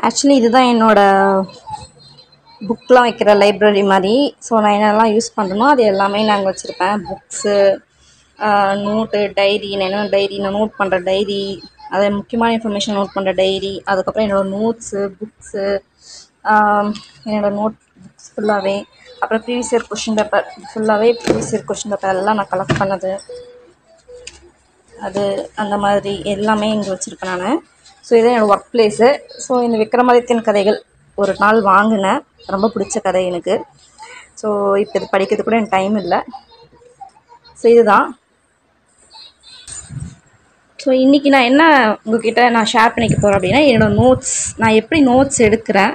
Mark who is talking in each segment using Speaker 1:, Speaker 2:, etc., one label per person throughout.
Speaker 1: Actually இதுதான் என்னோட புக்லாம் வைக்கிற லைப்ரரி மாதிரி. ஸோ நான் என்னெல்லாம் யூஸ் பண்ணுறனோ அது எல்லாமே நாங்கள் வச்சுருப்பேன். புக்ஸு, நோட்டு, டைரி, நான் என்ன டைரி நான் நோட் பண்ணுற டைரி, அதை முக்கியமான இன்ஃபர்மேஷன் நோட் பண்ணுற டைரி, அதுக்கப்புறம் என்னோடய நோட்ஸு, புக்ஸு, என்னோடய நோட் புக்ஸ் ஃபுல்லாகவே, அப்புறம் ப்ரீவியஸ் இயர் கொஷின் பேப்பர் ஃபுல்லாகவே, ப்ரீவியஸ் இயர் கொஷின் பேப்பர் எல்லாம் நான் கலெக்ட் பண்ணது அது அந்த மாதிரி எல்லாமே இங்கே வச்சுருப்பேன் நான். ஸோ இதுதான் என்னோடய ஒர்க் பிளேஸு. ஸோ இந்த விக்ரமாதித்யன் கதைகள் ஒரு நாள் வாங்கினேன், ரொம்ப பிடிச்ச கதை எனக்கு. ஸோ இப்போ இது படிக்கிறது கூட எனக்கு டைம் இல்லை. ஸோ இதுதான். ஸோ இன்றைக்கி நான் என்ன உங்கள்கிட்ட நான் ஷேர் பண்ணிக்க போகிறேன் அப்படின்னா, என்னோடய நோட்ஸ், நான் எப்படி நோட்ஸ் எடுக்கிறேன்,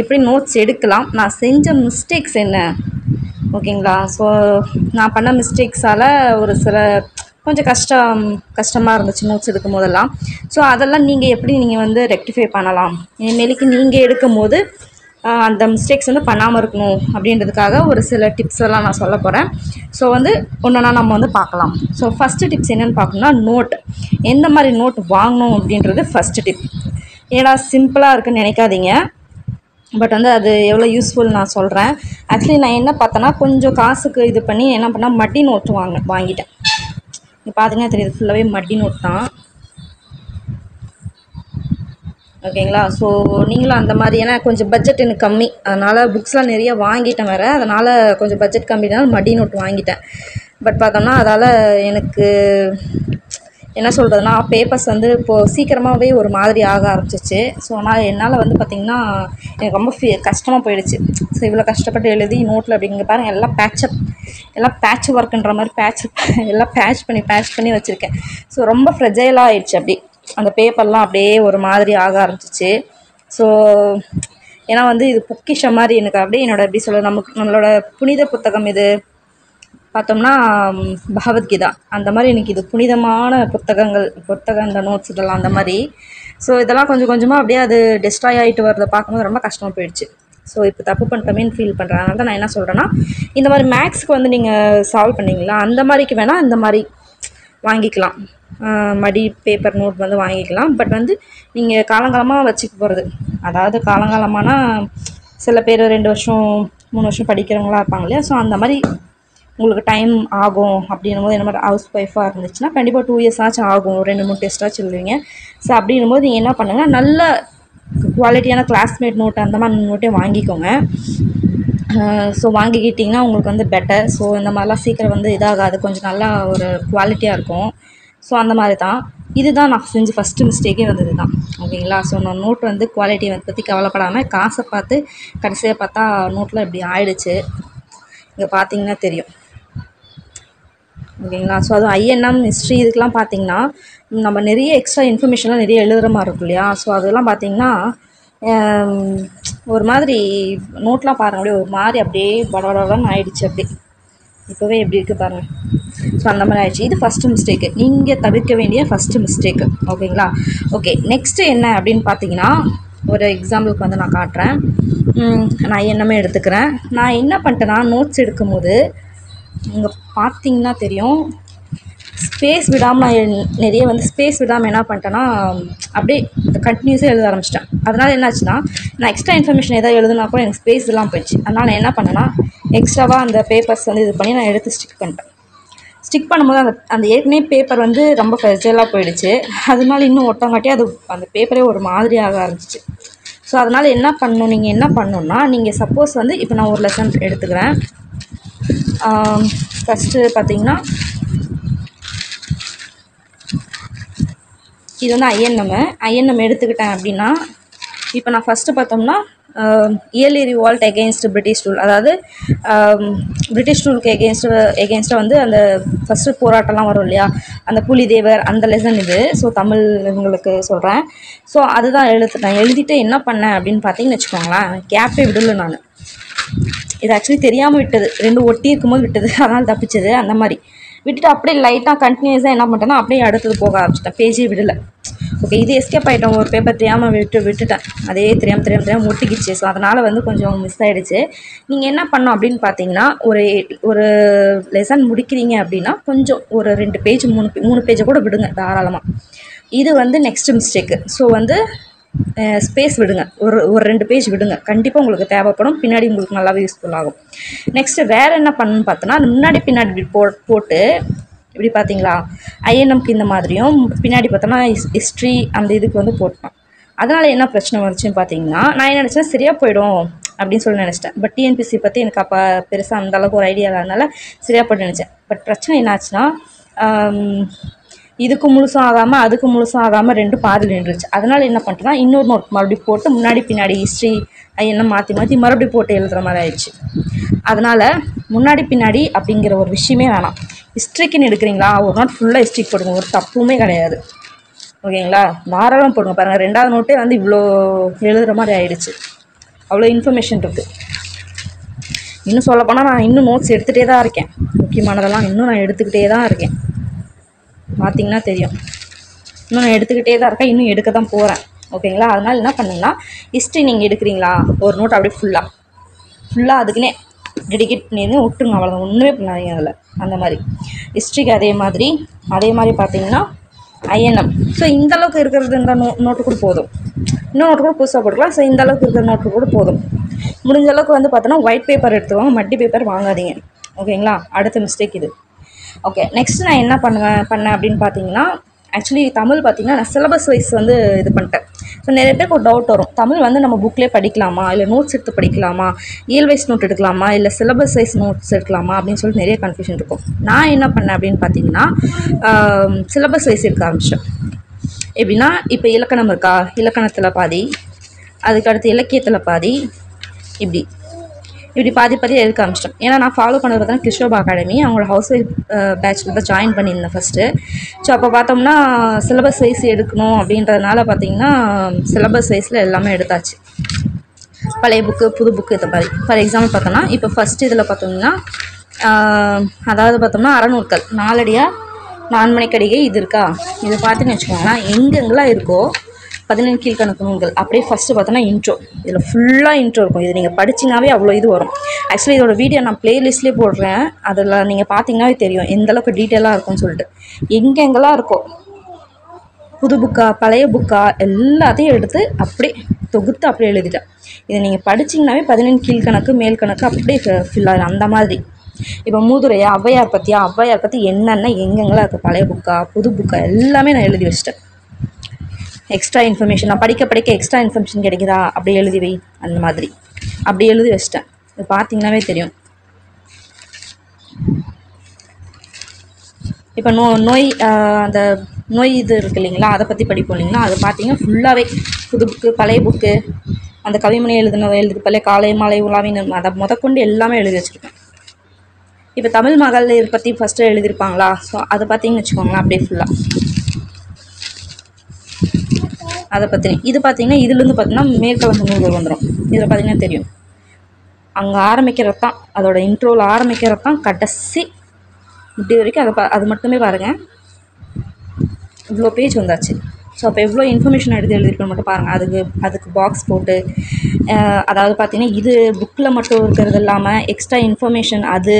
Speaker 1: எப்படி நோட்ஸ் எடுக்கலாம், நான் செஞ்ச மிஸ்டேக்ஸ் என்ன, ஓகேங்களா. ஸோ நான் பண்ண மிஸ்டேக்ஸால் ஒரு சில கொஞ்சம் கஷ்டமாக இருந்துச்சு நோட்ஸ் எடுக்கும் போதெல்லாம். ஸோ அதெல்லாம் நீங்கள் எப்படி நீங்கள் வந்து ரெக்டிஃபை பண்ணலாம், இனிமேலுக்கு நீங்கள் எடுக்கும் போது அந்த மிஸ்டேக்ஸ் வந்து பண்ணாமல் இருக்கணும் அப்படின்றதுக்காக ஒரு சில டிப்ஸ் எல்லாம் நான் சொல்ல போகிறேன். ஸோ வந்து ஒன்றா நம்ம வந்து பார்க்கலாம். ஸோ ஃபஸ்ட்டு டிப்ஸ் என்னென்னு பார்க்கணுன்னா, நோட் எந்த மாதிரி நோட் வாங்கணும் அப்படின்றது ஃபஸ்ட்டு டிப். ஏன்னா சிம்பிளாக இருக்குன்னு நினைக்காதீங்க, பட் வந்து அது எவ்வளோ யூஸ்ஃபுல் நான் சொல்கிறேன். ஆக்சுவலி நான் என்ன பார்த்தேன்னா, கொஞ்சம் காசுக்கு இது பண்ணி என்ன பண்ணால் மட்டி நோட்டு வாங்கிட்டேன். இப்போ பார்த்தீங்கன்னா தெரியுது, ஃபுல்லாகவே மட்டி நோட் தான், ஓகேங்களா. ஸோ நீங்களும் அந்த மாதிரி, ஏன்னா கொஞ்சம் பட்ஜெட் எனக்கு கம்மி, அதனால் புக்ஸ்லாம் நிறைய வாங்கிட்டேன் வேறு, அதனால் கொஞ்சம் பட்ஜெட் கம்மினால மடி நோட் வாங்கிட்டேன். பட் பார்த்தோம்னா அதால் எனக்கு என்ன சொல்கிறதுனா, பேப்பர்ஸ் வந்து இப்போது சீக்கிரமாகவே ஒரு மாதிரி ஆக ஆரம்பிச்சிச்சு. ஸோ ஆனால் என்னால் வந்து பார்த்திங்கன்னா எனக்கு ரொம்ப கஷ்டமாக போயிடுச்சு. ஸோ இவ்வளோ கஷ்டப்பட்டு எழுதி நோட்டில் அப்படிங்க பாருங்கள், எல்லாம் எல்லாம் பேட்ச் ஒர்க்குன்ற மாதிரி எல்லாம் பேட்ச் பண்ணி வச்சுருக்கேன். ஸோ ரொம்ப ஃப்ரெஜைலாக ஆகிடுச்சு, அப்படி அந்த பேப்பர்லாம் அப்படியே ஒரு மாதிரி ஆக ஆரம்பிச்சிச்சு. ஸோ ஏன்னா வந்து இது பொக்கிஷம் மாதிரி எனக்கு அப்படியே எப்படி சொல்ல, நம்மளோட புனித புத்தகம் இது பார்த்தோம்னா பகவத்கீதா, அந்த மாதிரி எனக்கு இது புனிதமான புத்தகம் இந்த நோட்ஸ் இதெல்லாம் அந்த மாதிரி. ஸோ இதெல்லாம் கொஞ்சம் கொஞ்சமாக அப்படியே அது டெஸ்ட்ராய் ஆகிட்டு வரதை பார்க்கும்போது ரொம்ப கஷ்டமாக போயிடுச்சு. ஸோ இப்போ தப்பு பண்ணிட்டோமேன்னு ஃபீல் பண்ணுறேன். அதனால தான் நான் என்ன சொல்கிறேன்னா, இந்த மாதிரி மேக்ஸ்க்கு வந்து நீங்கள் சால்வ் பண்ணிங்களா, அந்த மாதிரிக்கு வேணால் இந்த மாதிரி வாங்கிக்கலாம், மடி பேப்பர் நோட் வந்து வாங்கிக்கலாம். பட் வந்து நீங்கள் காலங்காலமாக வச்சுக்க போகிறது, அதாவது காலங்காலமானா சில பேர் 2 வருஷம் 3 வருஷம் படிக்கிறவங்களாம் இருப்பாங்க இல்லையா. ஸோ அந்த மாதிரி உங்களுக்கு டைம் ஆகும் அப்படின்னும் போது, என்ன மாதிரி ஹவுஸ் ஒய்ஃபாக இருந்துச்சுன்னா கண்டிப்பாக 2 இயர்ஸ் ஆச்சும் ஆகும், 2-3 டெஸ்ட்டாச்சும் எழுதுவீங்க. ஸோ அப்படின்னும் போது நீங்கள் என்ன பண்ணுங்கள், நல்ல குவாலிட்டியான கிளாஸ்மேட் நோட்டு அந்த மாதிரி நோட்டே வாங்கிக்கோங்க. ஸோ வாங்கிக்கிட்டிங்கன்னா உங்களுக்கு வந்து பெட்டர். ஸோ இந்த மாதிரிலாம் சீக்கிரம் வந்து இதாகாது, கொஞ்சம் நல்லா ஒரு குவாலிட்டியாக இருக்கும். ஸோ அந்த மாதிரி தான், இதுதான் நான் செஞ்ச ஃபஸ்ட்டு மிஸ்டேக்கே வந்து இதுதான், ஓகேங்களா. ஸோ நான் நோட் வந்து குவாலிட்டி பற்றி கவலைப்படாமல் காசை பார்த்து கடைசியாக பார்த்தா நோட்டில் இப்படி ஆயிடுச்சு. இங்கே பார்த்தீங்கன்னா தெரியும், ஓகேங்களா. ஸோ அதுவும் ஐஎன்எம் ஹிஸ்ட்ரி இதுக்கெலாம் பார்த்திங்கன்னா நம்ம நிறைய எக்ஸ்ட்ரா இன்ஃபர்மேஷன்லாம் நிறைய எழுதுகிற மாதிரி இருக்கும் இல்லையா. ஸோ அதெல்லாம் பார்த்திங்கன்னா ஒரு மாதிரி நோட்லாம் பாருங்கள், அப்படியே ஒரு மாதிரி அப்படியே படபடன்னு ஆகிடுச்சு, அப்படி இப்போவே எப்படி இருக்குது பாருங்கள். ஸோ அந்த மாதிரி ஆகிடுச்சு. இது ஃபஸ்ட்டு மிஸ்டேக்கு, நீங்கள் தவிர்க்க வேண்டிய ஃபஸ்ட்டு மிஸ்டேக்கு, ஓகேங்களா. ஓகே, நெக்ஸ்ட்டு என்ன அப்படின்னு பார்த்தீங்கன்னா, ஒரு எக்ஸாம்பிளுக்கு வந்து நான் காட்டுறேன். நான் என்னமே எடுத்துக்கிறேன். நான் என்ன பண்ணிட்டேன்னா, நோட்ஸ் எடுக்கும் போது இங்கே பார்த்தீங்கன்னா தெரியும், ஸ்பேஸ் விடாமல் நான் நிறைய வந்து ஸ்பேஸ் விடாமல் என்ன பண்ணிட்டேன்னா அப்படியே கண்டினியூஸாக எழுத ஆரம்பிச்சிட்டேன். அதனால் என்னாச்சுன்னா, நான் எக்ஸ்ட்ரா இன்ஃபர்மேஷன் எதாவது எழுதுனா கூட எனக்கு ஸ்பேஸ் எல்லாம் போயிடுச்சு. அதனால் நான் என்ன பண்ணேன்னா, எக்ஸ்ட்ராவாக அந்த பேப்பர்ஸ் வந்து இது பண்ணி நான் எடுத்து ஸ்டிக் பண்ணிட்டேன். ஸ்டிக் பண்ணும்போது அந்த ஏற்கனவே பேப்பர் வந்து ரொம்ப ஃப்ரெஜைலாக போயிடுச்சு, அதனால இன்னும் ஒட்டங்காட்டி அது அந்த பேப்பரே ஒரு மாதிரி ஆக ஆரம்பிச்சிச்சு. ஸோ அதனால் என்ன பண்ணணும், நீங்கள் என்ன பண்ணணுன்னா, நீங்கள் சப்போஸ் வந்து இப்போ நான் ஒரு லெசன் எடுத்துக்கிறேன். ஃபஸ்ட்டு பார்த்திங்கன்னா இது வந்து ஐஎன்எம் எடுத்துக்கிட்டேன் அப்படின்னா, இப்போ நான் ஃபஸ்ட்டு பார்த்தோம்னா early revolt against British rule, அதாவது பிரிட்டிஷ் ரூலுக்கு எகெயின்ஸ்டாக வந்து அந்த ஃபஸ்ட்டு போராட்டம்லாம் வரும் இல்லையா, அந்த புலிதேவர் அந்த லெசன் இது. ஸோ தமிழ் உங்களுக்கு சொல்கிறேன். ஸோ அதுதான் எழுதிட்டு என்ன பண்ணேன் அப்படின்னு பார்த்தீங்கன்னு வச்சுக்கோங்களேன், கேப்பே விடலை நான். இது ஆக்சுவலி தெரியாமல் விட்டது, 2 ஒட்டி இருக்கும்போது விட்டது, அதனால் தப்பிச்சது. அந்த மாதிரி விட்டுட்டு அப்படியே லைட்டாக கண்டினியூஸாக என்ன பண்ணிட்டேன்னா அப்படியே அடுத்தது போக ஆரம்பிச்சிட்டேன், பேஜே விடலை. ஓகே, இது எஸ்கேப் ஆகிட்டோம், ஒரு பேப்பர் தெரியாமல் விட்டுட்டேன், அதே தெரியாமல் ஒட்டிக்கிச்சு. ஸோ அதனால் வந்து கொஞ்சம் மிஸ் ஆகிடுச்சு. நீங்கள் என்ன பண்ணணும் அப்படின்னு பார்த்தீங்கன்னா, ஒரு லெசன் முடிக்கிறீங்க அப்படின்னா கொஞ்சம் ஒரு 2 பேஜ் 3 பேஜை கூட விடுங்க தாராளமாக. இது வந்து நெக்ஸ்ட் மிஸ்டேக்கு. ஸோ வந்து ஸ்பேஸ் விடுங்க, ஒரு ஒரு 2 பேஜ் விடுங்க, கண்டிப்பாக உங்களுக்கு தேவைப்படும், பின்னாடி உங்களுக்கு நல்லாவே யூஸ்ஃபுல் ஆகும். நெக்ஸ்ட்டு வேறு என்ன பண்ணணும்னு பார்த்தோன்னா, முன்னாடி பின்னாடி இப்படி போட்டு இப்படி பார்த்தீங்களா, ஐஎன்எம்க்கு இந்த மாதிரியும் பின்னாடி பார்த்தோன்னா ஹிஸ்ட்ரி அந்த இதுக்கு வந்து போட்டோம். அதனால் என்ன பிரச்சனை வந்துச்சுன்னு பார்த்தீங்கன்னா, நான் என்ன நினச்சேன் சரியாக போயிடும் அப்படின்னு சொல்லி நினச்சிட்டேன். பட் டிஎன்பிசி பற்றி எனக்கு அப்போ பெருசாக அந்தளவுக்கு ஒரு ஐடியா இல்லாதனால சரியாக போய்ட்டு நினச்சேன். பட் பிரச்சனை என்னாச்சுன்னா, இதுக்கு முழுசும் ஆகாமல் அதுக்கு முழுசும் ஆகாமல் 2 பாதியில் நின்றுச்சு. அதனால் என்ன பண்ணிட்டேன்னா, இன்னொரு நோட் மறுபடியும் போட்டு முன்னாடி பின்னாடி ஹிஸ்ட்ரி ஐஎன்எம் மாற்றி மறுபடியும் போட்டு எழுதுகிற மாதிரி ஆயிடுச்சு. அதனால் முன்னாடி பின்னாடி அப்படிங்கிற ஒரு விஷயமே வேணாம். ஹிஸ்ட்ரிக்குன்னு எடுக்கிறீங்களா, ஒரு நாட் ஃபுல்லாக ஹிஸ்ட்ரிக்கு போடுங்க, ஒரு தப்புமே கிடையாது. ஓகேங்களா, தாராளம் போடுங்க. பாருங்கள், 2வது நோட்டே வந்து இவ்வளோ எழுதுகிற மாதிரி ஆயிடுச்சு. அவ்வளோ இன்ஃபர்மேஷன் இருக்குது. இன்னும் சொல்லப்போனால் நான் இன்னும் நோட்ஸ் எடுத்துகிட்டே தான் இருக்கேன். முக்கியமானதெல்லாம் இன்னும் நான் எடுத்துக்கிட்டே தான் இருக்கேன். பார்த்திங்கன்னா தெரியும், இன்னும் நான் எடுத்துக்கிட்டே தான் இருக்கேன், இன்னும் எடுக்க தான் போகிறேன். ஓகேங்களா, அதனால் என்ன பண்ணுங்கன்னா, ஹிஸ்ட்ரி நீங்கள் எடுக்கிறீங்களா, ஒரு நோட் அப்படியே ஃபுல்லாக அதுக்குன்னே டெடிகேட் பண்ணியிருந்து விட்டுருங்க, அவ்வளோதான், ஒன்றுமே பண்ணாதீங்க அதில். அந்த மாதிரி ஹிஸ்ட்ரிக்கு அதே மாதிரி பார்த்தீங்கன்னா ஐஎன்எம். ஸோ இந்தளவுக்கு இருக்கிறது இந்த நோட்டு கூட போதும். இன்னும் நோட்டு கூட புதுசாக போட்டுக்கலாம். ஸோ இந்தளவுக்கு இருக்கிற நோட்டு கூட போதும். முடிஞ்ச அளவுக்கு வந்து பார்த்தோன்னா ஒயிட் பேப்பர் எடுத்துவாங்க, மட்டி பேப்பர் வாங்காதீங்க. ஓகேங்களா, அடுத்த மிஸ்டேக் இது. ஓகே, நெக்ஸ்ட் நான் என்ன பண்ணேன் அப்படின்னு பார்த்தீங்கன்னா, ஆக்சுவலி தமிழ் பார்த்திங்கன்னா நான் சிலபஸ் வைஸ் வந்து இது பண்ணிட்டேன். ஸோ நிறைய பேருக்கு ஒரு டவுட் வரும், தமிழ் வந்து நம்ம புக்லேயே படிக்கலாமா, இல்லை நோட்ஸ் எடுத்து படிக்கலாமா, இயல் வைஸ் நோட் எடுக்கலாமா, இல்லை சிலபஸ் வைஸ் நோட்ஸ் எடுக்கலாமா அப்படின்னு சொல்லிட்டு நிறைய கன்ஃபியூஷன் இருக்கும். நான் என்ன பண்ணேன் அப்படின்னு பார்த்தீங்கன்னா, சிலபஸ் வைஸ் எடுக்க ஆரம்பித்தேன். எப்படின்னா, இப்போ இலக்கணம் இருக்கா, இலக்கணத்தில் பாதி, அதுக்கடுத்து இலக்கியத்தில் பாதி, இப்படி பாதி எடுக்க ஆரம்பிச்சிட்டேன். ஏன்னா நான் ஃபாலோ பண்ணது பார்த்தீங்கன்னா கிருஷ்ணபா அகாடமி, அவங்களோட ஹவுஸ் ஒய்ஃப் பேட்சில் தான் ஜாயின் பண்ணியிருந்தேன் ஃபஸ்ட்டு. ஸோ அப்போ பார்த்தோம்னா சிலபஸ் வைஸ் எடுக்கணும் அப்படின்றதுனால பார்த்திங்கன்னா சிலபஸ் வைஸில் எல்லாமே எடுத்தாச்சு. பழைய புக்கு, புது புக்கு, இந்த மாதிரி. ஃபார் எக்ஸாம்பிள் பார்த்தோம்னா, இப்போ ஃபஸ்ட்டு இதில் பார்த்தோம்னா அதாவது பார்த்தோம்னா அறநூற்கள், நாலடியாக 4 மணிக்கடிகை இது இருக்கா, இதை பார்த்துன்னு வச்சுக்கோங்களேன், எங்கெங்கெல்லாம் இருக்கோ 17 கீழ்கணக்கு நூல்கள். அப்படியே ஃபஸ்ட்டு பார்த்தோன்னா இன்ட்ரோ, இதில் ஃபுல்லாக இன்ட்ரோ இருக்கும். இது நீங்கள் படிச்சிங்கனாவே அவ்வளோ இது வரும். ஆக்சுவலி இதோட வீடியோ நான் ப்ளேலிஸ்ட்லேயே போடுறேன், அதில் நீங்கள் பார்த்தீங்கன்னாவே தெரியும் எந்தளவுக்கு டீட்டெயிலாக இருக்கும்னு சொல்லிட்டு. எங்கெங்கெல்லாம் இருக்கோ, புது புக்கா பழைய புக்கா எல்லாத்தையும் எடுத்து அப்படியே தொகுத்து அப்படியே எழுதிட்டேன். இதை நீங்கள் படிச்சிங்கனாவே 17 கீழ்கணக்கு மேல் கணக்கு அப்படியே ஃபில் ஆகும். அந்த மாதிரி இப்போ மூதுரையா, ஔவையார் பற்றி என்னென்ன எங்கெங்கெல்லாம் இருக்குது, பழைய புக்கா புது புக்கா எல்லாமே நான் எழுதி வச்சிட்டேன். எக்ஸ்ட்ரா இன்ஃபர்மேஷன் நான் படிக்க எக்ஸ்ட்ரா இன்ஃபர்மேஷன் கிடைக்குதா, அப்படி எழுதி வை, அந்த மாதிரி அப்படி எழுதி வச்சிட்டேன். இது பார்த்தீங்கன்னாவே தெரியும். இப்போ நோய் அந்த நோய் இது இருக்குது இல்லைங்களா, அதை பற்றி படிப்போம் இல்லைங்களா, அது பார்த்தீங்கன்னா ஃபுல்லாகவே புது புக்கு பழைய புக்கு, அந்த கவிமணி எழுதுக்கு பழைய காலை மாலை உலாவின் அதை முதற்கொண்டு எல்லாமே எழுதி வச்சுருக்கேன். இப்போ தமிழ் மகளிர் பற்றி ஃபஸ்ட்டு எழுதியிருப்பாங்களா, ஸோ அதை பார்த்தீங்கன்னு வச்சுக்கோங்களேன், அப்படியே ஃபுல்லாக அதை பற்றி. இது பார்த்திங்கன்னா இதுலேருந்து பார்த்திங்கன்னா மேற்கலந்த நூல்கள் வந்துடும். இதில் பார்த்திங்கன்னா தெரியும், அங்கே ஆரம்பிக்கிறது தான், அதோட இன்ட்ரோவில் ஆரம்பிக்கிறது தான் கடைசி இப்படி வரைக்கும். அது மட்டுமே பாருங்கள், இவ்வளோ பேஜ் வந்தாச்சு. ஸோ அப்போ எவ்வளோ இன்ஃபர்மேஷன் எழுதியிருக்கணும் மட்டும் பாருங்கள். அதுக்கு பாக்ஸ் போட்டு, அதாவது பார்த்திங்கன்னா இது புக்கில் மட்டும் இருக்கிறது இல்லாமல் எக்ஸ்ட்ரா இன்ஃபர்மேஷன் அது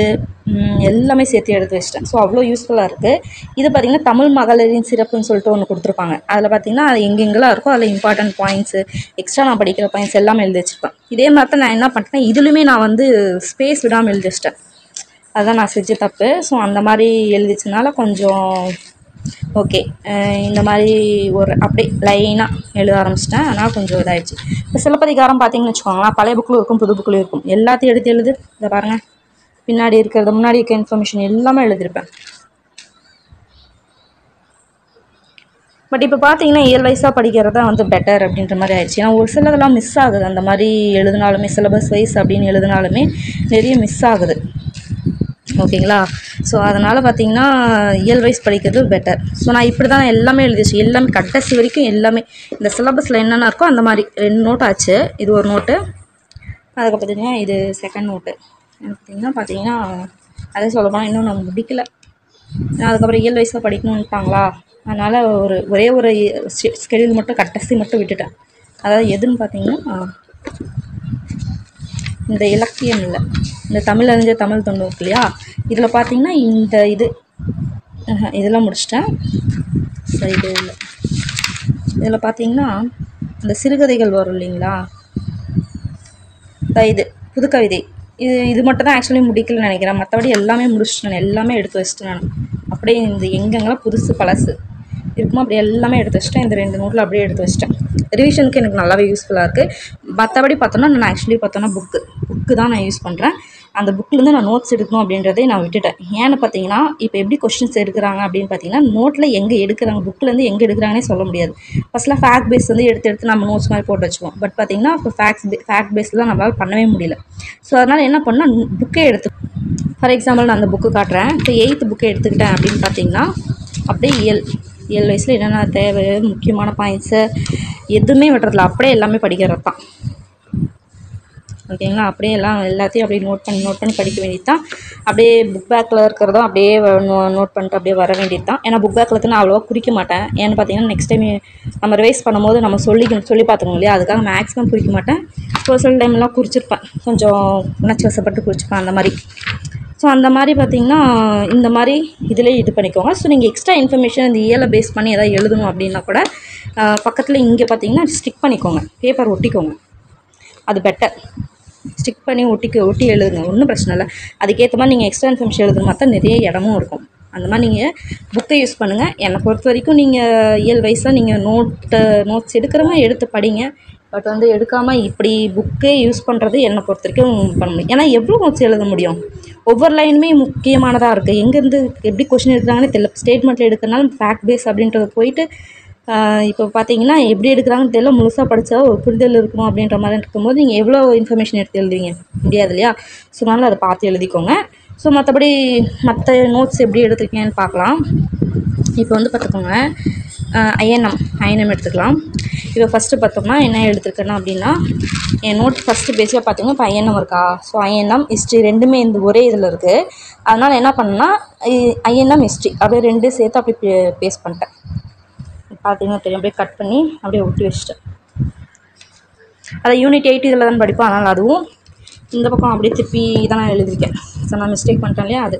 Speaker 1: எல்லாமே சேர்த்து எடுத்து வச்சிட்டேன். ஸோ அவ்வளோ யூஸ்ஃபுல்லாக இருக்குது. இது பார்த்திங்கன்னா தமிழ் மகளிரின் சிறப்புன்னு சொல்லிட்டு ஒன்று கொடுத்துருப்பாங்க. அதில் பார்த்திங்கன்னா அது எங்கெங்கெல்லாம் இருக்கோ அதில் இம்பார்ட்டன்ட் பாயிண்ட்ஸு, எக்ஸ்ட்ரா நான் படிக்கிற பாயிண்ட்ஸ் எல்லாமே எழுதி வச்சுருப்பேன். இதே மாதிரி தான் நான் என்ன பண்ணிட்டேன், இதுலையுமே நான் வந்து ஸ்பேஸ் விடாமல் எழுதி வச்சிட்டேன். அதுதான் நான் செஞ்ச தப்பு. ஸோ அந்த மாதிரி எழுதிச்சனால கொஞ்சம் ஓகே, இந்த மாதிரி ஒரு அப்படியே லைனாக எழுத ஆரம்பிச்சிட்டேன். அதனால் கொஞ்சம் இதாகிடுச்சு. இப்போ சிலப்பதிகாரம் பார்த்திங்கன்னு வச்சுக்கோங்களேன், பழைய புக்கில் இருக்கும் புது புக்கில் இருக்கும், எல்லாத்தையும் எடுத்து எழுது. இதை பாருங்கள், பின்னாடி இருக்கிறது முன்னாடி இருக்க இன்ஃபர்மேஷன் எல்லாமே எழுதியிருப்பேன். பட் இப்போ பார்த்தீங்கன்னா இயல் வைஸாக படிக்கிறது தான் வந்து பெட்டர் அப்படின்ற மாதிரி ஆயிடுச்சு. ஏன்னா ஒரு சிலதெல்லாம் மிஸ் ஆகுது. அந்த மாதிரி எழுதினாலுமே சிலபஸ் வைஸ் அப்படின்னு எழுதினாலுமே நிறைய மிஸ் ஆகுது. ஓகேங்களா, ஸோ அதனால் பார்த்திங்கன்னா இயல் வைஸ் படிக்கிறது பெட்டர். ஸோ நான் இப்படி தான் எல்லாமே எழுதிச்சு, எல்லாமே கடைசி வரைக்கும் எல்லாமே இந்த சிலபஸில் என்னென்ன இருக்கோ அந்த மாதிரி 2 நோட் ஆச்சு. இது ஒரு நோட்டு, அதுக்கு பார்த்திங்கன்னா இது செகண்ட் நோட்டு. எனக்கு பார்த்திங்கன்னா அதே சொல்ல போனால் இன்னும் நான் முடிக்கலை. அதுக்கப்புறம் இயல் வைஸாக படிக்கணுன்ட்டாங்களா, அதனால் ஒரே ஒரு ஸ்கெடியூல் மட்டும் கடைசி மட்டும் விட்டுட்டேன். அதாவது எதுன்னு பார்த்திங்கன்னா இந்த இலக்கியம் இல்லை, இந்த தமிழ் அறிஞ்ச தமிழ் தொண்டு இருக்கு இல்லையா, இதில் பார்த்திங்கன்னா இந்த இதெல்லாம் முடிச்சிட்டேன். சரி, இது இல்லை, இதில் பார்த்திங்கன்னா அந்த சிறுகதைகள் வரும் இல்லைங்களா, இது புதுக்கவிதை, இது மட்டும் தான் ஆக்சுவலி முடிக்கலன்னு நினைக்கிறேன். மற்றபடி எல்லாமே முடிச்சிட்டேன், எல்லாமே எடுத்து வச்சிட்டேன் நான். அப்படியே இந்த எங்கெங்கெல்லாம் புதுசு பழசு இருக்குமோ அப்படியே எல்லாமே எடுத்து வச்சிட்டேன். இந்த 2 நோட்டில் அப்படியே எடுத்து வச்சிட்டேன். ரிவிஷனுக்கு எனக்கு நல்லாவே யூஸ்ஃபுல்லாக இருக்குது. மற்றபடி பார்த்தோன்னா நான் ஆக்சுவலி பார்த்தோன்னா புக்கு தான் நான் யூஸ் பண்ணுறேன். அந்த புக்கிலேருந்து நான் நோட்ஸ் எடுக்கணும் அப்படின்றதே நான் விட்டுட்டேன். ஏன்னு பார்த்தீங்கன்னா, இப்போ எப்படி கொஸ்டின்ஸ் எடுக்கிறாங்க அப்படின்னு பார்த்தீங்கன்னா, நோட்டில் எங்கே எடுக்கிறாங்க, புக்கிலேருந்து எங்கே எடுக்கிறாங்கன்னே சொல்ல முடியாது. ஃபஸ்ட்லாம் ஃபேக்ட் பேஸ் வந்து எடுத்து நம்ம நோட்ஸ் மாதிரி போட்டு வச்சுக்குவோம். பட் பார்த்தீங்கன்னா, இப்போ ஃபேக்ட் பேஸ்லாம் நம்மளால் பண்ணவே முடியல. ஸோ அதனால் என்ன பண்ணால் புக்கே எடுத்து, ஃபார் எக்ஸாம்பிள் நான் அந்த புக்கு காட்டுறேன். இப்போ 8th புக்கை எடுத்துக்கிட்டேன் அப்படின்னு பார்த்தீங்கன்னா, அப்படியே இயல் வயசில் என்னென்ன தேவை, முக்கியமான பாயிண்ட்ஸு எதுவுமே விடுறதில்ல, அப்படியே எல்லாமே படிக்கிறது தான். ஓகேங்களா, அப்படியே எல்லாத்தையும் அப்படியே நோட் பண்ணி படிக்க வேண்டியது தான். அப்படியே புக் பேக்கில் இருக்கிறதும் அப்படியே நோட் பண்ணிட்டு அப்படியே வர வேண்டியது தான். ஏன்னா புக் பேக்கில் நான் அவ்வளோவா குறிக்க மாட்டேன். ஏன்னு பார்த்தீங்கன்னா, நெக்ஸ்ட் டைம் நம்ம ரிவைஸ் பண்ணும்போது நம்ம சொல்லி பார்த்துக்கணும் இல்லையா, அதுக்காக மேக்ஸிமம் குறிக்க மாட்டேன். சில டைம்லாம் குறிச்சிருப்பேன், கொஞ்சம் உணர்ச்சி வசப்பட்டு குறிச்சிப்பேன் அந்த மாதிரி. ஸோ அந்த மாதிரி பார்த்திங்கன்னா, இந்த மாதிரி இதிலே இது பண்ணிக்கோங்க. ஸோ நீங்கள் எக்ஸ்ட்ரா இன்ஃபர்மேஷன் இந்த இயலை பேஸ் பண்ணி எதாவது எழுதணும் அப்படின்னா கூட பக்கத்தில் இங்கே பார்த்திங்கன்னா ஸ்டிக் பண்ணிக்கோங்க, பேப்பர் ஒட்டிக்கோங்க, அது பெட்டர். ஸ்டிக் பண்ணி ஒட்டி எழுதுங்க, ஒன்றும் பிரச்சனை இல்லை. அதுக்கேற்ற மாதிரி நீங்கள் எக்ஸ்ட்ரா இன்ஃபர்மேஷன் எழுதுன மாதிரி தான் நிறைய இடமும் இருக்கும். அந்த மாதிரி நீங்கள் புக்கை யூஸ் பண்ணுங்கள். என்னை பொறுத்த வரைக்கும் நீங்கள் இயல் வைஸாக நீங்கள் நோட்ஸ் எடுக்கிறவங்க எடுத்து படிங்க. பட் வந்து எடுக்காமல் இப்படி புக்கே யூஸ் பண்ணுறது என்னை பொறுத்த வரைக்கும் பண்ண முடியும். ஏன்னா எவ்வளோ நோட்ஸ் எழுத முடியும், ஒவ்வொரு லைனுமே முக்கியமானதாக இருக்குது. எங்கேருந்து எப்படி கொஷின் எடுக்கிறாங்கன்னு தெரியல. ஸ்டேட்மெண்ட்டில் எடுக்கிறனால ஃபேக்ட் பேஸ் அப்படின்றது போயிட்டு இப்போ பார்த்தீங்கன்னா எப்படி எடுக்கிறாங்கன்னு தெரியல. முழுசாக படித்தா ஒரு புரிதல் இருக்கணும் அப்படின்ற மாதிரி இருக்கும்போது நீங்கள் எவ்வளோ இன்ஃபர்மேஷன் எடுத்து எழுதுவீங்க, முடியாது இல்லையா. ஸோ அதனால் அதை பார்த்து எழுதிக்கோங்க. ஸோ மற்றபடி மற்ற நோட்ஸ் எப்படி எடுத்துருக்கீங்கன்னு பார்க்கலாம். இப்போ வந்து பார்த்துக்கோங்க, ஐஎன்எம் எடுத்துக்கலாம். இப்போ ஃபஸ்ட்டு பார்த்தோம்னா என்ன எடுத்துருக்கேன்னா அப்படின்னா, என் நோட் ஃபஸ்ட்டு பேஸில் பார்த்தீங்கன்னா இப்போ ஐஎன்எம் இருக்கா. ஸோ ஐஎன்எம் ஹிஸ்ட்ரி ரெண்டுமே இந்த ஒரே இதில் இருக்குது. அதனால் என்ன பண்ணேன்னா ஐஎன்எம் ஹிஸ்ட்ரி அப்படியே 2 சேர்த்து அப்படி பேஸ்ட் பண்ணிட்டேன். பார்த்தீங்கன்னா தெரியும், அப்படியே கட் பண்ணி அப்படியே ஒட்டி வச்சிட்டேன். அதை யூனிட் 8 இதில் தான் படிப்போம். அதனால் அதுவும் இந்த பக்கம் அப்படியே திருப்பி தான் நான் எழுதியிருக்கேன். ஸோ நான் மிஸ்டேக் பண்ணிட்டேன் இல்லையா, அது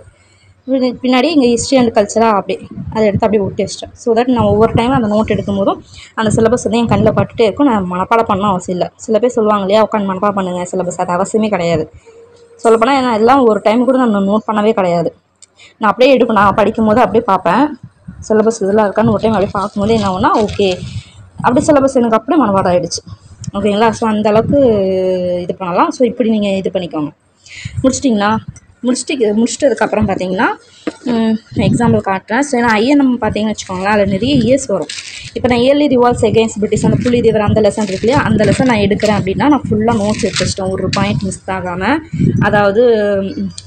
Speaker 1: பின்னாடி இங்கே ஹிஸ்ட்ரி அண்ட் கல்ச்சராக அப்படியே அதை எடுத்து அப்படியே ஒட்டி வச்சிட்டேன். ஸோ தட் நான் ஒவ்வொரு டைமும் அந்த நோட் எடுக்கும் போதும் அந்த சிலபஸ் வந்து என் கண்ணில் பட்டுட்டே இருக்கும். நான் மனப்பாடம் பண்ண அவசியம் இல்லை. சில பேர் சொல்லுவாங்க இல்லையா, உட்காந்து மனப்பாடம் பண்ணுங்கள் சிலபஸ், அது அவசியமே கிடையாது. சொல்லப்போனால் ஏன்னா எல்லாம் ஒரு டைம் கூட நான் நோட் பண்ணவே கிடையாது. நான் அப்படியே நான் படிக்கும் போது அப்படியே பார்ப்பேன், சிலபஸ் இதெல்லாம் இருக்கான்னு ஒரு டைம் அப்படியே பார்க்கும்போது என்ன ஆகுனா, ஓகே அப்படி சிலபஸ் எனக்கு அப்படியே மனப்பாடம் ஆகிடுச்சு. ஓகேங்களா. ஸோ அந்தளவுக்கு இது பண்ணலாம். ஸோ இப்படி நீங்கள் இது பண்ணிக்கோங்க. முடிச்சிட்டதுக்கப்புறம் பார்த்தீங்கன்னா எக்ஸாம்பிள் காட்டுறேன். ஸோ ஏன்னா ஐஎன்எம் பார்த்தீங்கன்னு வச்சுக்கோங்களேன், அதில் நிறைய இயர்ஸ் வரும். இப்போ நான் இயர்லி ரிவால்ஸ் எகெயின்ஸ்ட் பிரிட்டிஷ் அந்த புள்ளி தேவர் அந்த லெசன் இருக்கு இல்லையா, அந்த லெசன் நான் எடுக்கிறேன் அப்படின்னா நான் ஃபுல்லாக நோட்ஸ் எடுத்து வச்சிட்டேன், ஒரு பாயிண்ட் மிஸ் ஆகாமல். அதாவது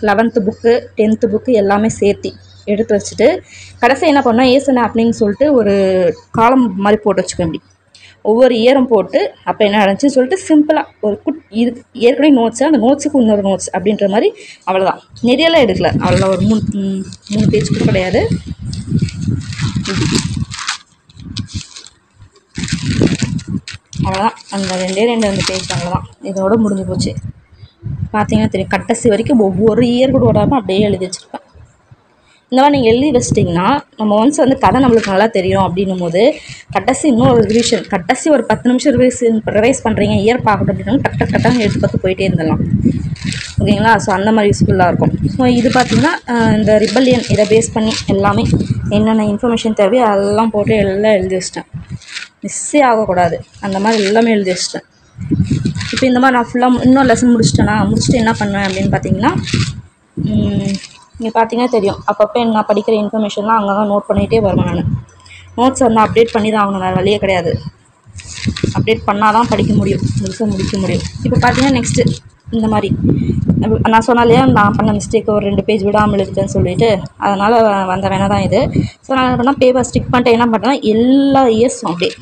Speaker 1: 11th புக்கு 10th புக்கு எல்லாமே சேர்த்து எடுத்து வச்சுட்டு கடைசி என்ன பண்ணால் ஏசன் அப்படின்னு சொல்லிட்டு ஒரு காலம் மாதிரி போட்டு வச்சுக்கோங்க. இப்படி ஒவ்வொரு இயரும் போட்டு அப்போ என்ன நடந்துச்சுன்னு சொல்லிட்டு சிம்பிளாக ஒரு இது ஏற்கனவே நோட்ஸு, அந்த நோட்ஸுக்கு இன்னொரு நோட்ஸ் அப்படின்ற மாதிரி, அவ்வளோதான். நிறையெல்லாம் எடுக்கல, அவ்வளோ ஒரு 3 பேஜ் கூட கிடையாது. அவ்வளோதான், அந்த 2 பேஜ் அவ்வளோதான், இதோட முடிஞ்சு போச்சு. பார்த்தீங்கன்னா தெரியும், கடைசி வரைக்கும் ஒவ்வொரு இயர் கூட விடாமல் அப்படியே எழுதி வச்சுருப்பேன். இந்த மாதிரி நீங்கள் எழுதி வச்சிட்டிங்கன்னா நம்ம ஒன்ஸ் வந்து கதை நம்மளுக்கு நல்லா தெரியும் அப்படின்னும் போது கடைசி இன்னொரு ரிவிஷன், கடைசி ஒரு 10 நிமிஷம் ரிவைஸ் பண்ணுறீங்க இயர் பார்க்கணும் அப்படின்னா கரெக்டாக எடுத்து பார்த்து போயிட்டே இருந்துடலாம். ஓகேங்களா. ஸோ அந்த மாதிரி யூஸ்ஃபுல்லாக இருக்கும். ஸோ இது பார்த்திங்கன்னா இந்த ரிபல்லியன் இதை பேஸ் பண்ணி எல்லாமே என்னென்ன இன்ஃபர்மேஷன் தேவையோ அதெல்லாம் போட்டு எல்லாம் எழுதி வச்சிட்டேன், மிஸ்ஸே ஆகக்கூடாது, அந்த மாதிரி எல்லாமே எழுதி வச்சிட்டேன். இப்போ இந்த மாதிரி நான் ஃபுல்லாக இன்னொரு லெசன் முடிச்சுட்டு என்ன பண்ணுவேன் அப்படின்னு பார்த்தீங்கன்னா, நீங்கள் பார்த்தீங்கன்னா தெரியும், அப்பப்போ நான் படிக்கிற இன்ஃபர்மேஷன்லாம் அங்கே தான் நோட் பண்ணிகிட்டே வருவேன். நான் நோட்ஸ் வந்து அப்டேட் பண்ணி தான் ஆகணும், வேறு வழியே கிடையாது. அப்டேட் பண்ணால் தான் படிக்க முடியும், முடிக்க முடியும். இப்போ பார்த்தீங்கன்னா நெக்ஸ்ட்டு இந்த மாதிரி நான் சொன்னாலே நான் பண்ண மிஸ்டேக் ஒரு 2 பேஜ் விடாமல் எழுதிட்டேன்னு சொல்லிவிட்டு அதனால் வந்த வேணா தான் இது. ஸோ நான் என்ன பண்ணால் பேப்பர் ஸ்டிக் பண்ணிட்டு என்ன பண்ணேன்னா எல்லா இயர்ஸும் அப்படியே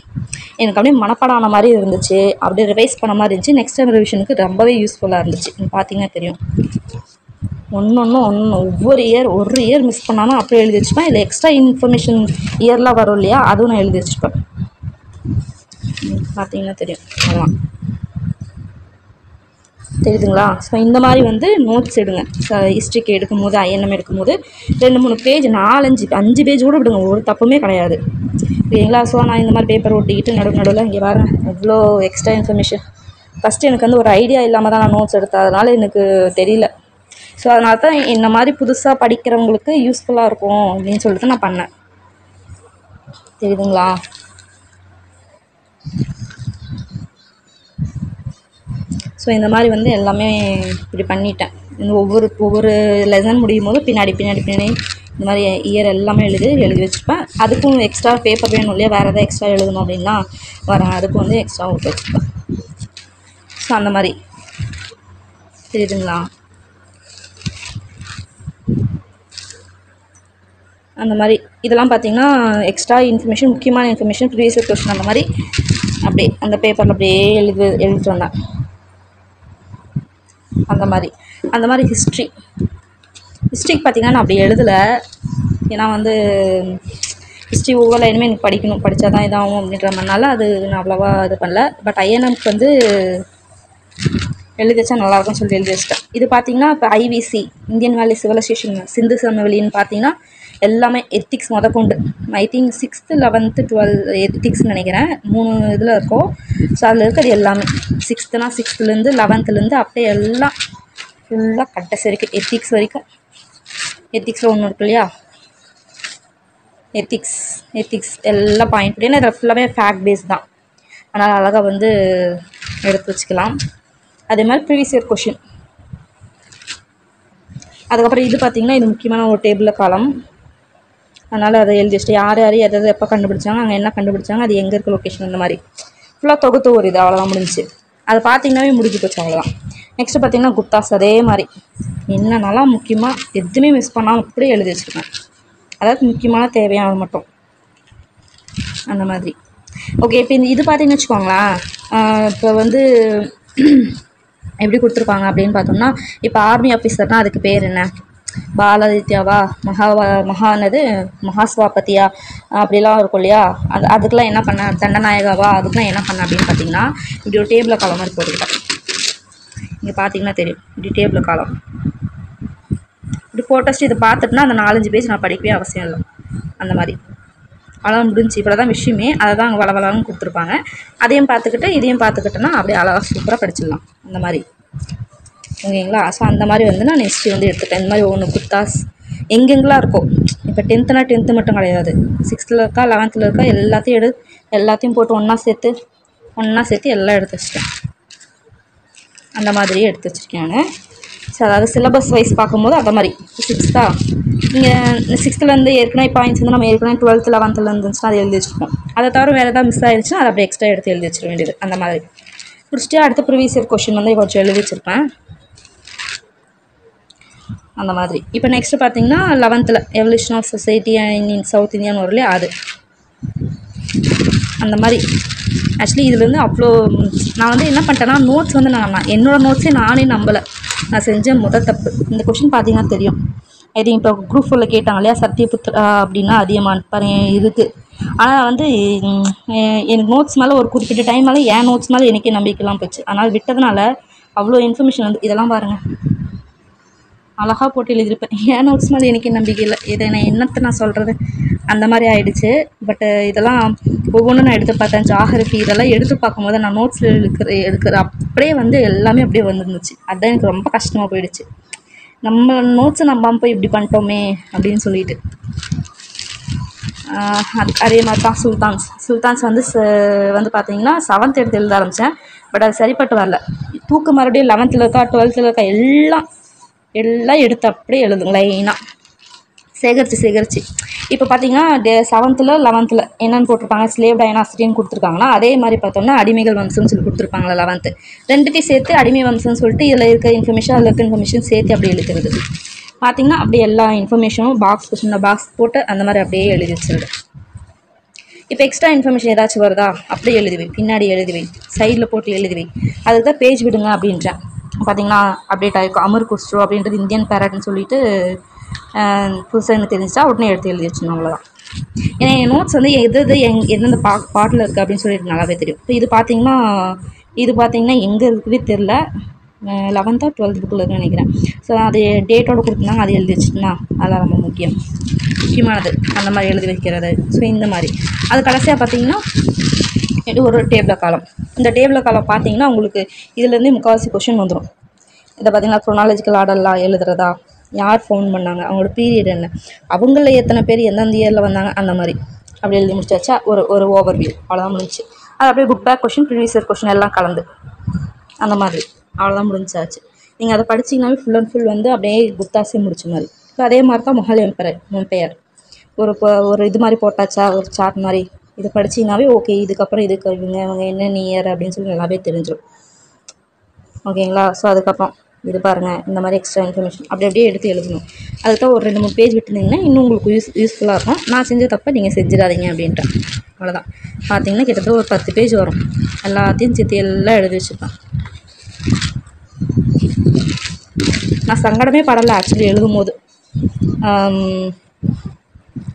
Speaker 1: எனக்கு அப்படியே மனப்பாடம் ஆன மாதிரி இருந்துச்சு, அப்படியே ரிவைஸ் பண்ண மாதிரி இருந்துச்சு. நெக்ஸ்ட் டைம் ரிவிஷனுக்கு ரொம்பவே யூஸ்ஃபுல்லாக இருந்துச்சு. பார்த்தீங்கன்னா தெரியும், ஒன்று ஒவ்வொரு ஒரு இயர் மிஸ் பண்ணாமல் அப்படியே எழுதி வச்சுப்பேன். இல்லை எக்ஸ்ட்ரா இன்ஃபர்மேஷன் இயர்லாம் வரும் இல்லையா, அதுவும் நான் எழுதி வச்சுருப்பேன். பார்த்தீங்கன்னா தெரியும், அதெல்லாம் தெரியுதுங்களா. ஸோ இந்த மாதிரி வந்து நோட்ஸ் எடுங்க. ஹிஸ்ட்ரிக்கு எடுக்கும்போது ஐஎன்எம் எடுக்கும்போது 2-3 பேஜ் 4-5 பேஜ் கூட விடுங்க, ஒரு தப்புமே கிடையாது. ஓகேங்களா. ஸோ நான் இந்த மாதிரி பேப்பர் ஒட்டிக்கிட்டு நடுவில் இங்கே வரேன் எவ்வளோ எக்ஸ்ட்ரா இன்ஃபர்மேஷன். ஃபஸ்ட்டு எனக்கு வந்து ஒரு ஐடியா இல்லாமல் தான் நான் நோட்ஸ் எடுத்தேன், அதனால் எனக்கு தெரியல. ஸோ அதனால தான் இந்த மாதிரி புதுசாக படிக்கிறவங்களுக்கு யூஸ்ஃபுல்லாக இருக்கும் அப்படின்னு சொல்லிட்டு நான் பண்ணேன். தெரியுதுங்களா? ஸோ இந்த மாதிரி வந்து எல்லாமே இப்படி பண்ணிட்டேன். இந்த ஒவ்வொரு லெசன் முடியும் போது பின்னாடி இந்த மாதிரி இயர் எல்லாமே எழுதி வச்சுப்பேன். அதுக்கும் எக்ஸ்ட்ரா பேப்பர் வேணும் இல்லையா, வேறு எதாவது எக்ஸ்ட்ரா எழுதணும் அப்படின்னா வரேன், அதுக்கும் வந்து எக்ஸ்ட்ரா விட்டு வச்சுப்பேன். ஸோ அந்த மாதிரி தெரியுதுங்களா? அந்த மாதிரி இதெல்லாம் பார்த்திங்கன்னா எக்ஸ்ட்ரா இன்ஃபர்மேஷன், முக்கியமான இன்ஃபர்மேஷன், ப்ரீவியஸ் கொஸ்டின் அந்த மாதிரி அப்படியே அந்த பேப்பரில் அப்படியே எழுதிட்டு வந்தேன். அந்த மாதிரி ஹிஸ்ட்ரிக்கு பார்த்திங்கன்னா நான் அப்படி எழுதலை. ஏன்னா வந்து ஹிஸ்ட்ரி ஒவ்வொரு லைனுமே எனக்கு படித்தா தான் இதாகும் அப்படின்ற மாதிரினால அது நான் அவ்வளோவா இது பண்ணல. பட் ஐஎன்எம்க்கு வந்து எழுதி வச்சா நல்லாயிருக்கும்னு சொல்லி எழுதி வச்சிட்டேன். இது பார்த்திங்கன்னா இப்போ ஐவிசி இந்தியன் வேலி சிவிலைசேஷன் சிந்து சமவெளின்னு பார்த்திங்கன்னா எல்லாமே எத்திக்ஸ் முதற்கொண்டு I think 6th 11th 12th எத்திக்ஸ்னு நினைக்கிறேன், 3 இதில் இருக்கும். ஸோ அதில் இருக்கிறது எல்லாமே 6th 6th 11th அப்படியே எல்லாம் ஃபுல்லாக கடைசி வரைக்கும் எத்திக்ஸ் வரைக்கும். எத்திக்ஸில் ஒன்று இருக்கு இல்லையா, எத்திக்ஸ் எல்லா பாயிண்ட் ஏன்னா இதில் ஃபுல்லாகவே ஃபேக்ட் பேஸ் தான், அதனால் அழகாக வந்து எடுத்து வச்சுக்கலாம். அதே மாதிரி ப்ரீவியஸ் இயர் கொஷின். அதுக்கப்புறம் இது பார்த்திங்கன்னா இது முக்கியமான ஒரு டேபிளில் காலம், அதனால் அதை எழுதி வச்சுட்டு யார் எதாவது எப்போ கண்டுபிடிச்சாங்க, அங்கே என்ன கண்டுபிடிச்சாங்க, அது எங்கே இருக்க லொக்கேஷன், இந்த மாதிரி ஃபுல்லாக தொகுத்து ஒரு இது அவ்வளோதான் முடிஞ்சிச்சு. அதை பார்த்திங்கனாவே முடிஞ்சு போச்சு, அவ்வளோதான். நெக்ஸ்ட்டு பார்த்திங்கன்னா குப்தாஸ் அதே மாதிரி என்னென்னலாம் முக்கியமாக எதுவுமே மிஸ் பண்ணாமல் அப்படியே எழுதி வச்சுருக்கேன். அதாவது முக்கியமான தேவையானது மட்டும் அந்த மாதிரி. ஓகே, இப்போ இது பார்த்திங்கன்னு வச்சுக்கோங்களேன். இப்போ வந்து எப்படி கொடுத்துருப்பாங்க அப்படின்னு பார்த்தோம்னா, இப்போ ஆர்மி ஆஃபீஸர்னால் அதுக்கு பேர் என்ன, பாலாதித்யாவா, மகாஸ்வாபதியா அப்படிலாம் இருக்கும் இல்லையா, அதுக்கெலாம் என்ன பண்ண, தண்டநாயகாவா, அதுக்கெலாம் என்ன பண்ண அப்படின்னு பார்த்தீங்கன்னா இப்படி ஒரு டேபிளில் காலம் மாதிரி போட்டுக்கிட்டேன். இங்கே பார்த்தீங்கன்னா தெரியும், இப்படி டேபிளில் காலம் இப்படி போட்டஸ்ட்டு இதை பார்த்துட்டுனா அந்த 4-5 பேஜ் நான் படிக்கவே அவசியம் இல்லை. அந்த மாதிரி அவ்வளோ முடிஞ்சு. இவ்வளோ தான் விஷயமே, அதை தான் அங்கே வளவலன்னு கொடுத்துருப்பாங்க. அதையும் பார்த்துக்கிட்டு இதையும் பார்த்துக்கிட்டோன்னா அப்படியே அழகாக சூப்பராக படிச்சிடலாம் அந்த மாதிரி. ஓகேங்களா. ஸோ அந்த மாதிரி வந்து நான் நெக்ஸ்ட்டு வந்து எடுத்துட்டேன். இந்த மாதிரி ஒன்று குப்தாஸ் எங்கெங்கெல்லாம் இருக்கும். இப்போ 10th மட்டும் கிடையாது, 6th இருக்கா 11th இருக்கா எல்லாத்தையும் போட்டு ஒன்றா சேர்த்து எல்லாம் எடுத்து வச்சுட்டேன். அந்த மாதிரியே எடுத்து வச்சுருக்கேன் நான். ஸோ அதாவது சிலபஸ் வைஸ் பார்க்கும்போது அந்த மாதிரி 6th இங்கே 6th ஏற்கனவே பாயிண்ட்ஸ் வந்து நம்ம ஏற்கனவே 12th 11th இருந்துச்சுன்னா அதை எழுதி வச்சுருப்போம். அதை தவிர வேறு ஏதாவது மிஸ் ஆகிடுச்சுன்னா அதை அப்படியே எக்ஸ்ட்ரா எடுத்து எழுதி வச்சிட வேண்டியது. அந்த மாதிரி முடிச்சுட்டு அடுத்த ப்ரீவியஸ் இயர் கொஷின் வந்து கொஞ்சம் எழுதி வச்சுருப்பேன் அந்த மாதிரி. இப்போ நெக்ஸ்ட்டு பார்த்தீங்கன்னா 11th evolution of society in South இந்தியான்னு வரலையே அது. அந்த மாதிரி ஆக்சுவலி இதில் வந்து அவ்வளோ நான் வந்து என்ன பண்ணிட்டேன்னா நோட்ஸ் வந்து நான் என்னோடய நோட்ஸே நானே நம்பலை. நான் செஞ்ச தப்பு. இந்த கொஷின் பார்த்தீங்கன்னா தெரியும். ஐ திங்க் இப்போ குரூப் 4 கேட்டாங்க இல்லையா, சத்யபுத்ரா அப்படின்னா அதிகமாக பாருங்க இருக்குது. ஆனால் வந்து எனக்கு நோட்ஸ் மேலே ஒரு குறிப்பிட்ட டைம் மேலே என் நோட்ஸ் மேலே எனக்கே நம்பிக்கைலாம் போச்சு. அதனால் விட்டதுனால அவ்வளோ இன்ஃபர்மேஷன் வந்து இதெல்லாம் பாருங்கள் அழகாக போட்டு எழுதியிருப்பேன். என் நோட்ஸ் மேலே எனக்கே நம்பிக்கை இல்லை. இதை நான் சொல்கிறது அந்த மாதிரி ஆகிடுச்சு. பட்டு இதெல்லாம் ஒவ்வொன்றும் நான் எடுத்து பார்த்தேன். ஜாகிரஃபி இதெல்லாம் எடுத்து பார்க்கும்போது நான் நோட்ஸில் எடுக்கிற அப்படியே வந்து எல்லாமே அப்படியே வந்துருந்துச்சு. அதுதான் எனக்கு ரொம்ப கஷ்டமாக போயிடுச்சு. நம்ம நோட்ஸை நம்பாமல் போய் இப்படி பண்ணிட்டோமே அப்படின்னு சொல்லிட்டு. அதே மாதிரி தான் சுல்தான்ஸ் வந்து பார்த்தீங்கன்னா 7th எடுத்து எழுத ஆரம்பித்தேன். பட் அது சரிப்பட்டு வரல. தூக்க மறுபடியும் 11th இருக்கா 12th இருக்கா எல்லாம் எடுத்து அப்படியே எழுதுங்க லைனாக சேகரித்து. இப்போ பார்த்தீங்கன்னா 7th 11th என்னென்னு போட்டிருப்பாங்க, ஸ்லேவ் டைனாசிட்டின்னு கொடுத்துருக்காங்கன்னா அதே மாதிரி பார்த்தோம்னா அடிமைகள் வம்சம்னு சொல்லி கொடுத்துருப்பாங்களா 11th ரெண்டுத்தையும் சேர்த்து அடிமை வம்சம்னு சொல்லிட்டு இதில் இருக்க இன்ஃபர்மேஷன் அதில் இருக்க இன்ஃபர்மேஷன் சேர்த்து அப்படியே எழுதுறது. பார்த்திங்கன்னா அப்படியே எல்லா இன்ஃபர்மேஷனும் பாக்ஸ் போட்டு அந்த மாதிரி அப்படியே எழுதி வச்சிருது. இப்போ எக்ஸ்ட்ரா இன்ஃபர்மேஷன் ஏதாச்சும் வருதா அப்படியே எழுதுவை, பின்னாடி எழுதுவை, சைடில் போட்டு எழுதுவை. அதுக்கு தான் பேஜ் விடுங்க அப்படின்றேன். பார்த்திங்கன்னா அப்டேட் ஆகிருக்கும். அமர் குஸ்ரோ அப்படின்றது இந்தியன் பேரட்னு சொல்லிட்டு புதுசாக எனக்கு தெரிஞ்சிச்சா உடனே எடுத்து எழுதி வச்சுருந்தோம். அவ்வளோதான். ஏன்னா என் நோட்ஸ் வந்து எந்தெந்த பாட்டில் இருக்குது அப்படின்னு சொல்லிட்டு நல்லாவே தெரியும். இப்போ இது பார்த்திங்கன்னா எங்கே இருக்குதே தெரில. 11th 12th புக்கில் இருக்குன்னு நினைக்கிறேன். ஸோ அது டேட்டோடு கொடுத்துருந்தாங்க, அது எழுதி வச்சுட்டுனா அதெல்லாம் ரொம்ப முக்கியம். முக்கியமானது அந்த மாதிரி எழுதி வைக்கிறது. ஸோ இந்த மாதிரி அது கடைசியாக பார்த்தீங்கன்னா இது ஒரு டேபிள் காலம். இந்த டேபிள் காலம் பார்த்தீங்கன்னா உங்களுக்கு இதுலேருந்து முக்கால்வாசி கொஷின் வந்துடும். இதை பார்த்தீங்கன்னா க்ரோனாலஜிக்கல் ஆர்டர்லாம் எழுதுறதா, யார் ஃபோன் பண்ணாங்க, அவங்களோட பீரியட் என்ன, அவங்களில் எத்தனை பேர் எந்தெந்த இயரில் வந்தாங்க, அந்த மாதிரி அப்படி எழுதி முடிச்சாச்சா. ஒரு ஓவர்வியூ அவ்வளோதான் முடிஞ்சு. அது அப்படியே book back question, previous year question எல்லாம் கலந்து அந்த மாதிரி அவ்வளோதான் முடிஞ்சாச்சு. நீங்கள் அதை படிச்சிங்கனாவே ஃபுல் அண்ட் ஃபுல் வந்து அப்படியே குப்தாஸே முடிச்ச மாதிரி. இப்போ அதே மாதிரி தான் முகல் எம்பையர் ஒரு இது மாதிரி போட்டாச்சா, ஒரு சார்ட் மாதிரி. இதை படிச்சிங்கனாவே ஓகே, இதுக்கப்புறம் இதுக்கு இவங்க என்ன இயர் அப்படின்னு சொல்லி நல்லாவே தெரிஞ்சிடும். ஓகேங்களா. ஸோ அதுக்கப்புறம் இது பாருங்கள், இந்த மாதிரி எக்ஸ்ட்ரா இன்ஃபர்மேஷன் அப்படி அப்படியே எடுத்து எழுதணும். அதுக்கு ஒரு 2-3 பேஜ் விட்டுருந்தீங்கன்னா இன்னும் உங்களுக்கு யூஸ்ஃபுல்லாக இருக்கும். நான் செஞ்ச தப்பை நீங்கள் செஞ்சிடாதீங்க அப்படின்ட்டு. அவ்வளோதான். பார்த்தீங்கன்னா கிட்டத்தட்ட ஒரு 10 பேஜ் வரும். எல்லாத்தையும் சேர்த்து எல்லாம் எழுதி வச்சுருப்பேன். நான் சங்கடமே படலை ஆக்சுவலி எழுதும் போது,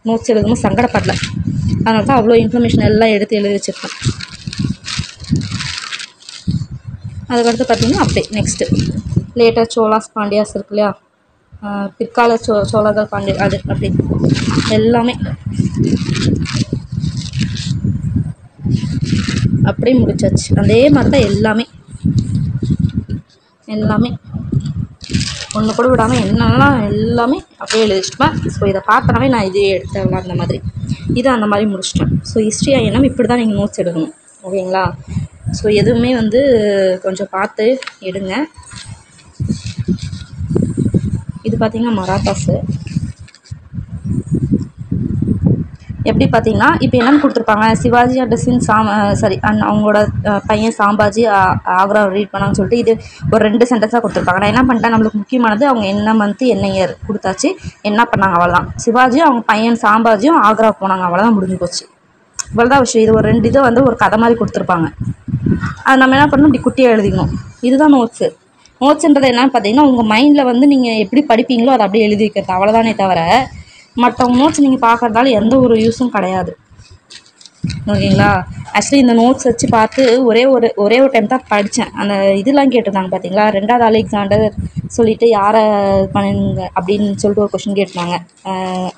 Speaker 1: நோட்ஸ் எழுதும்போது சங்கடப்படலை. அதனால தான் அவ்வளோ இன்ஃபர்மேஷன் எல்லாம் எடுத்து எழுதி வச்சுருப்பேன். அதுக்கடுத்து பார்த்திங்கன்னா அப்படியே நெக்ஸ்ட்டு லேட்டர் சோலாஸ் பாண்டியாஸ் இருக்கு இல்லையா, பிற்கால சோழர்கள் பாண்டியர், அது அப்படி எல்லாமே அப்படியே முடிச்சாச்சு. அதே மாதிரி தான் எல்லாமே ஒன்று கூட விடாமல் என்னெல்லாம் எல்லாமே அப்படியே எழுதிச்சிட்டேன். ஸோ இதை பார்த்தனாவே நான் இதே எடுத்துடலாம் அந்த மாதிரி. இதை அந்த மாதிரி முடிச்சிட்டேன். ஸோ ஹிஸ்ட்ரி ஐஎன்எம் இப்படி தான் நீங்கள் நோட்ஸ் எடுக்கணும். ஓகேங்களா. ஸோ எதுவுமே வந்து கொஞ்சம் பார்த்து எடுங்க. இது பார்த்திங்கன்னா மராத்தாஸு. எப்படி பார்த்தீங்கன்னா இப்போ என்னென்னு கொடுத்துருப்பாங்க, சிவாஜி அண்ட் அவங்களோட பையன் சாம்பாஜி ஆக்ரா ரீட் பண்ணான்னு சொல்லிட்டு இது ஒரு 2 சென்டென்ஸாக கொடுத்துருப்பாங்க. நான் என்ன பண்ணிட்டேன், நம்மளுக்கு முக்கியமானது அவங்க என்ன மந்த்து என்ன இயர் கொடுத்தாச்சு, என்ன பண்ணாங்க, அவ்வளோதான். சிவாஜியும் அவங்க பையன் சாம்பாஜியும் ஆக்ரா போனாங்க, அவ்வளோதான், முடிஞ்சு போச்சு. இவ்வளோதான் விஷயம். இது ஒரு 2 இதை வந்து ஒரு கதை மாதிரி கொடுத்துருப்பாங்க. அது நம்ம என்ன பண்ணணும், இப்படி குட்டியாக எழுதிக்கணும். இதுதான் நோட்ஸு. நோட்ஸுன்றது என்னன்னு பார்த்தீங்கன்னா உங்கள் மைண்டில் வந்து நீங்கள் எப்படி படிப்பீங்களோ அதை அப்படியே எழுதி வைக்கிறது, அவ்வளோதானே தவிர மற்றவங்க நோட்ஸ் நீங்கள் பார்க்குறதால எந்த ஒரு யூஸும் கிடையாது. ஓகேங்களா. ஆக்சுவலி இந்த நோட்ஸ் வச்சு பார்த்து ஒரே ஒரு டைம் தான் படித்தேன். அந்த இதெல்லாம் கேட்டிருந்தாங்க பார்த்தீங்களா, 2வது அலெக்சாண்டர் சொல்லிட்டு யாரை பண்ணுங்க அப்படின்னு சொல்லிட்டு ஒரு கொஷின் கேட்டிருந்தாங்க.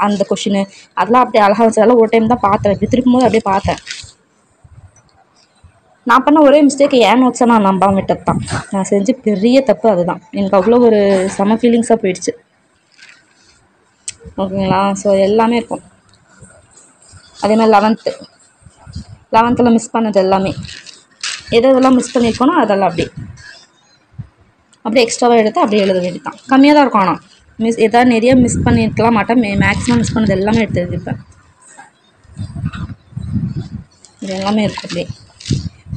Speaker 1: அந்த கொஷின் அதெல்லாம் அப்படியே அழகாக வச்சதால ஒரு டைம் தான் பார்த்தேன். இப்படி திருப்பும் போது அப்படியே பார்த்தேன். நான் பண்ண ஒரே மிஸ்டேக் என் நோட்ஸை நான் நம்பாமல் விட்டது தான். நான் செஞ்ச பெரிய தப்பு அதுதான். எனக்கு அவ்வளோ ஒரு செம ஃபீலிங்ஸாக போயிடுச்சு. ஓகேங்களா. ஸோ எல்லாமே இருக்கும். அதே மாதிரி 11th மிஸ் பண்ணது எல்லாமே எதெல்லாம் மிஸ் பண்ணியிருக்கோனோ அதெல்லாம் அப்படியே எக்ஸ்ட்ராவாக எடுத்து அப்படியே எழுத வேண்டியதான். கம்மியாக தான் இருக்கும். ஆனால் எதாவது நிறைய மிஸ் பண்ணியிருக்கலாம் மாட்டேன். மேக்ஸிமம் மிஸ் பண்ணது எல்லாமே எடுத்து எழுதிப்பேன். இது எல்லாமே இருக்கும் அப்படியே.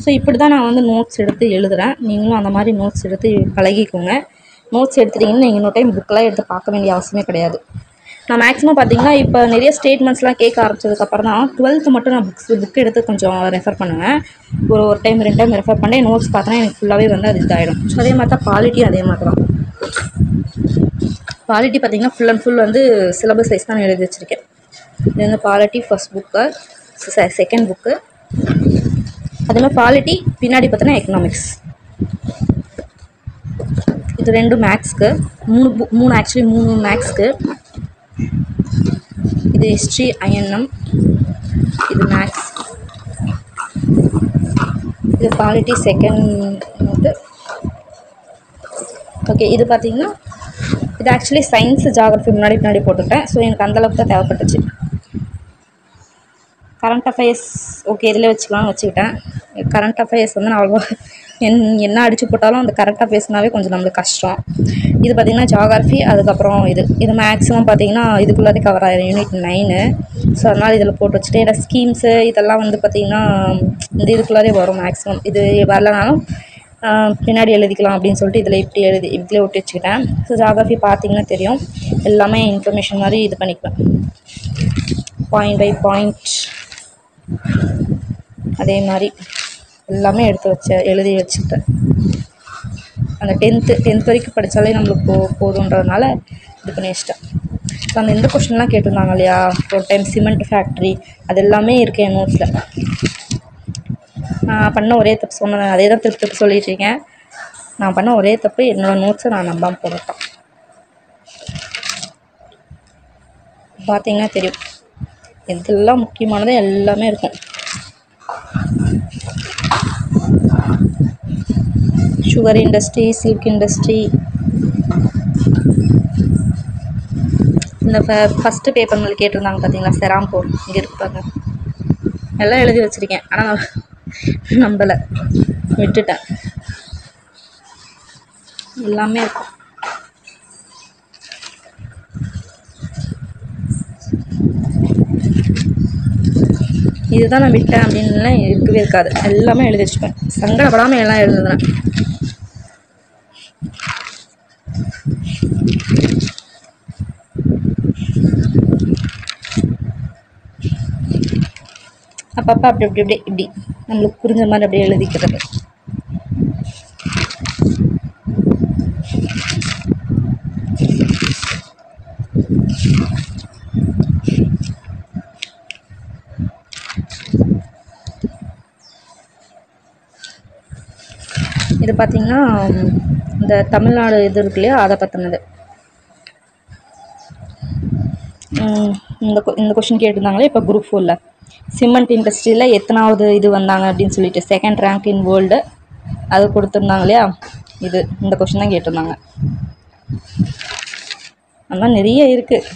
Speaker 1: ஸோ இப்படி தான் நான் வந்து நோட்ஸ் எடுத்து எழுதுகிறேன். நீங்களும் அந்த மாதிரி நோட்ஸ் எடுத்து பழகிக்கோங்க. நோட்ஸ் எடுத்துட்டிங்கன்னா நீங்கள் இன்னொரு டைம் புக்கெலாம் எடுத்து பார்க்க வேண்டிய அவசியமே கிடையாது. நான் மேக்ஸிமம் பார்த்தீங்கன்னா இப்போ நிறைய ஸ்டேட்மெண்ட்ஸ்லாம் கேட்க ஆரம்பிச்சதுக்கப்புறம் தான் 12th மட்டும் நான் புக் எடுத்து கொஞ்சம் ரெஃபர் பண்ணுவேன். ஒரு டைம் 2 டைம் ரெஃபர் பண்ணேன். நோட்ஸ் பார்த்தோன்னா எனக்கு ஃபுல்லாகவே வந்து அது இதாகிடும். ஸோ அதே மாதிரி தான் பாலிட்டியும் அதே மாதிரி தான். பாலிட்டி பார்த்திங்கன்னா ஃபுல் அண்ட் ஃபுல் வந்து சிலபஸ் வைஸ் தான் எழுதி வச்சுருக்கேன். இது வந்து polity first book, second book. அதேமாதிரி பாலிட்டி பின்னாடி பார்த்தோன்னா எக்கனாமிக்ஸ். இது 2 மேக்ஸ்க்கு, 3 மேக்ஸ்க்கு. இது ஹிஸ்ட்ரி ஐஎன்எம், இது மேக்ஸ், இது பாலிட்டி செகண்ட் நோட்டு. ஓகே. இது பார்த்திங்கன்னா இது ஆக்சுவலி சயின்ஸு ஜாகிரஃபி முன்னாடி போட்டுட்டேன். ஸோ எனக்கு அந்தளவுக்கு தான் தேவைப்பட்டுச்சு. கரண்ட் அஃபேர்ஸ் ஓகே இதில் வச்சுக்கிட்டேன். கரண்ட் அஃபேர்ஸ் வந்து நான் அவ்வளோவா என்ன அடித்து போட்டாலும் அந்த கரண்ட் அஃபேர்ஸ்னாவே கொஞ்சம் நம்மளுக்கு கஷ்டம். இது பார்த்திங்கன்னா ஜாகிரஃபி. அதுக்கப்புறம் இது மேக்ஸிமம் பார்த்திங்கன்னா இதுக்குள்ளே கவர் ஆகிடும், யூனிட் 9. ஸோ அதனால் இதில் போட்டு வச்சுட்டு என்னோடய ஸ்கீம்ஸு இதெல்லாம் வந்து பார்த்திங்கன்னா இந்த இதுக்குள்ளே வரும் மேக்ஸிமம். இது வரலனாலும் பின்னாடி எழுதிக்கலாம் அப்படின்னு சொல்லிட்டு இதில் ஒட்டி வச்சுக்கிட்டேன். ஸோ ஜாகிரஃபி பார்த்திங்கன்னா தெரியும், எல்லாமே இன்ஃபர்மேஷன் மாதிரி இது பண்ணிக்குவேன், பாயிண்ட் பை பாயிண்ட். அதே மாதிரி எல்லாமே எழுதி வச்சுக்கிட்டேன். அந்த 10th வரைக்கும் படித்தாலே நம்மளுக்கு போதுன்றதுனால இது பண்ணி வச்சிட்டேன். ஸோ அந்த எந்த கொஷின்லாம் கேட்டிருந்தாங்க இல்லையா, ஒரு டைம் சிமெண்ட் ஃபேக்ட்ரி, அது எல்லாமே இருக்குது என் நோட்ஸில். நான் பண்ண ஒரே தப்பு சொன்னேன், அதே தான் திருப்பி சொல்லிட்டுருக்கேன். நான் பண்ண ஒரே தப்பு என்னோடய நோட்ஸை நான் நம்பாமல் போட்டுட்டேன். பார்த்தீங்கன்னா தெரியும், இதெல்லாம் முக்கியமானது எல்லாமே இருக்கும். Sugar industry, silk industry. இந்த ஃபஸ்ட்டு பேப்பர் மில் கேட்டிருந்தாங்க பார்த்தீங்களா, செராம்பூர், இங்கே இருக்கு பாருங்க. எல்லாம் எழுதி வச்சுருக்கேன், ஆனால் நம்பலை, விட்டுட்டேன். எல்லாமே இருக்கும். இதுதான் நான் விட்டேன் அப்படின்லாம் இருக்கவே இருக்காது, எல்லாமே எழுதி வச்சுப்பேன். சங்கடப்படாமல் எல்லாம் எழுதுனேன். அப்பப்போ அப்படி இப்படி இப்படி இப்படி நம்மளுக்கு புரிஞ்ச மாதிரி அப்படியே எழுதிக்கிறது. இது பார்த்திங்கன்னா இந்த தமிழ்நாடு இது இருக்கு இல்லையா, அதை பற்றினது. இந்த கொஷின் கேட்டிருந்தாங்களே இப்போ குரூப் 4ல், சிமெண்ட் இண்டஸ்ட்ரியில் எத்தனாவது இது வந்தாங்க அப்படின்னு சொல்லிட்டு, செகண்ட் ரேங்க் இன் வேர்ல்டு அது கொடுத்துருந்தாங்க இல்லையா, இந்த கொஷின் தான் கேட்டிருந்தாங்க. அந்த மாதிரி நிறைய இருக்குது.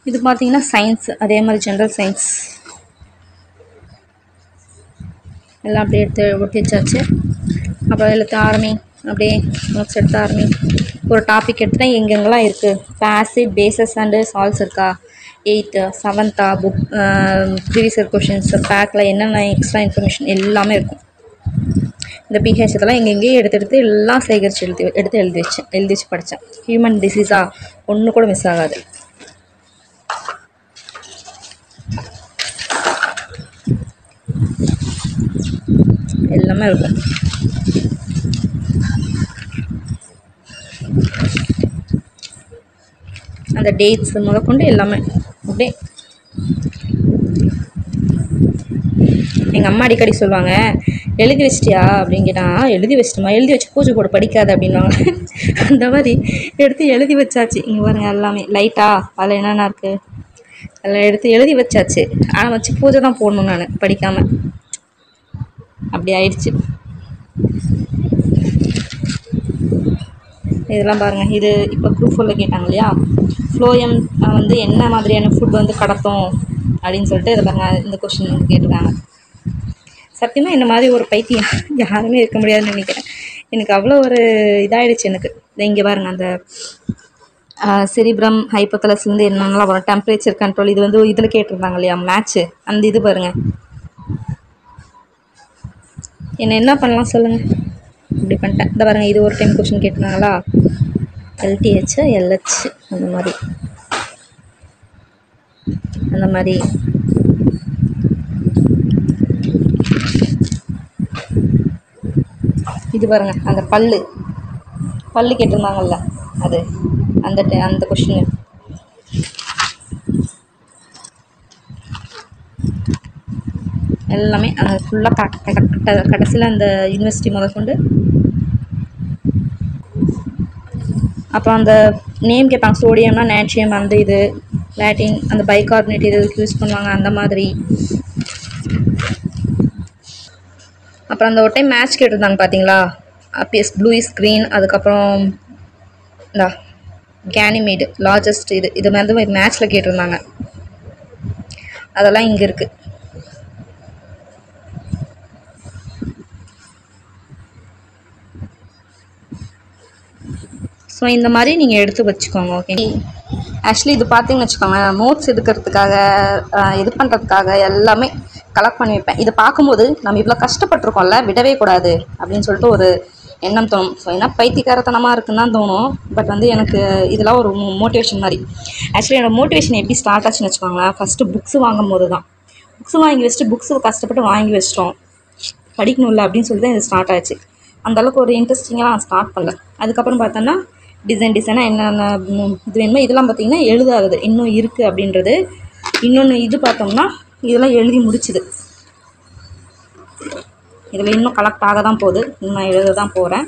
Speaker 1: இது பார்த்தீங்கன்னா சயின்ஸ், அதே மாதிரி ஜென்ரல் சயின்ஸ் எல்லாம் அப்படியே எடுத்து ஒட்டி வச்சாச்சு. அப்புறம் எழுத்து ஆரம்பி, அப்படியே நோட்ஸ் எடுத்து ஆரம்பி. ஒரு டாபிக் எடுத்துகிட்டா எங்கெங்கெல்லாம் இருக்குது, இப்போ ஆசிட், பேசஸ் அண்டு சால்ட்ஸ் இருக்கா, 8th 7th book, previous year questions, பேக்கில் என்னென்ன எக்ஸ்ட்ரா இன்ஃபர்மேஷன் எல்லாமே இருக்கும். இந்த பிஹெச் இதெல்லாம் எங்கெங்கேயும் எடுத்து எல்லாம் சேகரித்து எழுதி வச்சு படித்தேன். ஹியூமன் டிசீஸா ஒன்று கூட மிஸ் ஆகாது. எல்லாமே இருக்கும். அந்த டேட்ஸ் முதற்கொண்டு எல்லாமே அப்படியே. எங்கள் அம்மா அடிக்கடி சொல்லுவாங்க, எழுதி வச்சிட்டியா அப்படின்னு கேட்டால், எழுதி வச்சிட்டோமா, எழுதி வச்சு பூஜை போட படிக்காது அப்படின்வாங்க. அந்த மாதிரி எடுத்து எழுதி வச்சாச்சு. இங்கே பாருங்க, எல்லாமே லைட்டா அதில் என்னென்ன இருக்குது அதில் எடுத்து எழுதி வச்சாச்சு. ஆனால் வச்சு பூஜை தான் போடணும், நான் படிக்காமல். அப்படி ஆயிடுச்சு. இதெல்லாம் பாருங்கள், இது இப்போ குரூப் 4ல் கேட்டாங்க இல்லையா, ஃப்ளோயம் வந்து என்ன மாதிரியான ஃபுட் வந்து கடத்தும் அப்படின்னு சொல்லிட்டு இதை பாருங்கள், இந்த கொஷின் வந்து கேட்டிருக்காங்க. சத்தியமாக இந்த மாதிரி ஒரு பைத்தியம் யாருமே இருக்க முடியாதுன்னு நினைக்கிறேன். எனக்கு அவ்வளோ ஒரு இதாகிடுச்சு எனக்கு. இங்கே பாருங்கள், அந்த செரிப்ரம் ஹைப்போதலஸ்லேருந்து என்னென்னலாம் வரும், டெம்பரேச்சர் கண்ட்ரோல், இது வந்து இதில் கேட்டிருந்தாங்க இல்லையா மேட்ச்சு, அந்த இது பாருங்கள். என்ன பண்ணலாம் சொல்லுங்கள், இப்படி பண்ணிட்டேன். இந்த பாருங்கள், இது ஒரு டைம் கொஷின் கேட்டிருந்தாங்களா, LTH LH அந்த மாதிரி இது பாருங்கள், அந்த பல்லு கேட்டிருந்தாங்கல்ல, அது அந்த கொஷின். எல்லாமே ஃபுல்லாக கடைசியில் அந்த யூனிவர்சிட்டி முதற்கொண்டு. அப்புறம் அந்த நேம் கேட்பாங்க, சோடியம்னா நேட்ரியம், அந்த இது லாட்டின், அந்த பைகார்பனேட் இதுக்கு யூஸ் பண்ணுவாங்க அந்த மாதிரி. அப்புறம் அந்த ஒரு டைம் மேட்ச் கேட்டிருந்தாங்க பார்த்தீங்களா, அப்பியஸ் ப்ளூ இஸ் க்ரீன், அதுக்கப்புறம் இந்த கேனிமேடு லார்ஜஸ்ட் இது வந்து மேட்ச்சில் கேட்டிருந்தாங்க. அதெல்லாம் இங்கே இருக்குது. ஸோ இந்த மாதிரி நீங்கள் எடுத்து வச்சுக்கோங்க. ஓகே, ஆக்சுவலி இது பார்த்தீங்கன்னு வச்சுக்கோங்க, நோட்ஸ் எடுக்கிறதுக்காக இது பண்ணுறதுக்காக எல்லாமே கலெக்ட் பண்ணி வைப்பேன். இதை பார்க்கும்போது நம்ம இவ்வளோ கஷ்டப்பட்டுருக்கோம்ல, விடவே கூடாது அப்படின்னு சொல்லிட்டு ஒரு எண்ணம் தோணும். ஸோ ஏன்னா பைத்தியக்காரத்தனமாக இருக்குன்னு தான் தோணும். பட் வந்து எனக்கு இதெல்லாம் ஒரு மோட்டிவேஷன் மாதிரி. ஆக்சுவலி என்னோடய மோட்டிவேஷன் எப்படி ஸ்டார்ட் ஆச்சுன்னு வச்சுக்கோங்களேன், ஃபஸ்ட்டு புக்ஸ் வாங்கும் போது தான். புக்ஸ் வாங்கி வச்சுட்டு புக்ஸு கஷ்டப்பட்டு வாங்கி வச்சிட்டோம், படிக்கணும்ல அப்படின்னு சொல்லி தான் இது ஸ்டார்ட் ஆச்சு. அந்தளவுக்கு ஒரு இன்ட்ரெஸ்டிங்காக நான் ஸ்டார்ட் பண்ணல. அதுக்கப்புறம் பார்த்தோன்னா டிசைனாக என்னென்ன இது வேணுமோ இதெல்லாம் பார்த்திங்கன்னா எழுதாதது இன்னும் இருக்குது அப்படின்றது. இன்னொன்று இது பார்த்தோம்னா இதெல்லாம் எழுதி முடிச்சுது. இதில் இன்னும் கலெக்ட் ஆக தான் போகுது, நான் எழுத தான் போகிறேன்.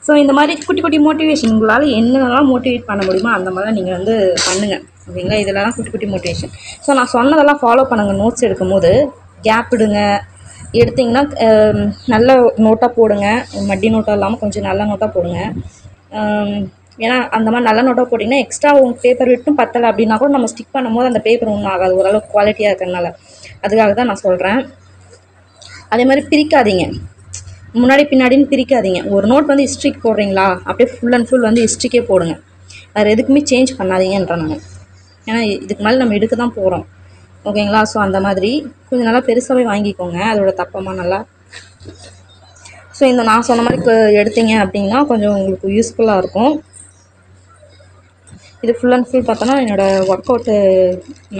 Speaker 1: ஸோ இந்த மாதிரி குட்டி குட்டி மோட்டிவேஷன் உங்களால் என்னென்னலாம் மோட்டிவேட் பண்ண முடியுமோ அந்த மாதிரிலாம் நீங்கள் வந்து பண்ணுங்கள், ஓகேங்களா. இதெல்லாம் குட்டி குட்டி மோட்டிவேஷன். ஸோ நான் சொன்னதெல்லாம் ஃபாலோ பண்ணுங்கள். நோட்ஸ் எடுக்கும் போது கேப் விடுங்க, எடுத்திங்கன்னா நல்ல நோட்டாக போடுங்க, மட்டி நோட்டாக இல்லாமல் கொஞ்சம் நல்ல நோட்டாக போடுங்க. ஏன்னா அந்த மாதிரி நல்ல நோட்டாக போட்டிங்கன்னா எக்ஸ்ட்ரா உங்கள் பேப்பர் விட்டும் பத்தலை அப்படின்னா கூட நம்ம ஸ்டிக் பண்ணும்போது அந்த பேப்பர் ஒன்றும் ஆகாது, ஓரளவுக்கு குவாலிட்டியாக இருக்கிறதுனால. அதுக்காக தான் நான் சொல்கிறேன். அதே மாதிரி பிரிக்காதீங்க, முன்னாடி பின்னாடின்னு பிரிக்காதீங்க. ஒரு நோட் வந்து ஹிஸ்ட்ரிக்கு போடுறீங்களா, அப்படியே ஃபுல் அண்ட் ஃபுல் வந்து ஹிஸ்ட்ரிக்கே போடுங்க, வேறு எதுக்குமே சேஞ்ச் பண்ணாதீங்கன்றேன் நான். ஏன்னா இதுக்கு மேலே நம்ம எடுக்க தான் போகிறோம், ஓகேங்களா. ஸோ அந்த மாதிரி கொஞ்சம் நல்லா பெருசாகவே வாங்கிக்கோங்க, அதோட தப்பமாக நல்லா. ஸோ இந்த நான் சொன்ன மாதிரி எடுத்தீங்க அப்படின்னா கொஞ்சம் உங்களுக்கு யூஸ்ஃபுல்லாக இருக்கும். இது ஃபுல் அண்ட் ஃபுல் பார்த்தோன்னா என்னோடய work out,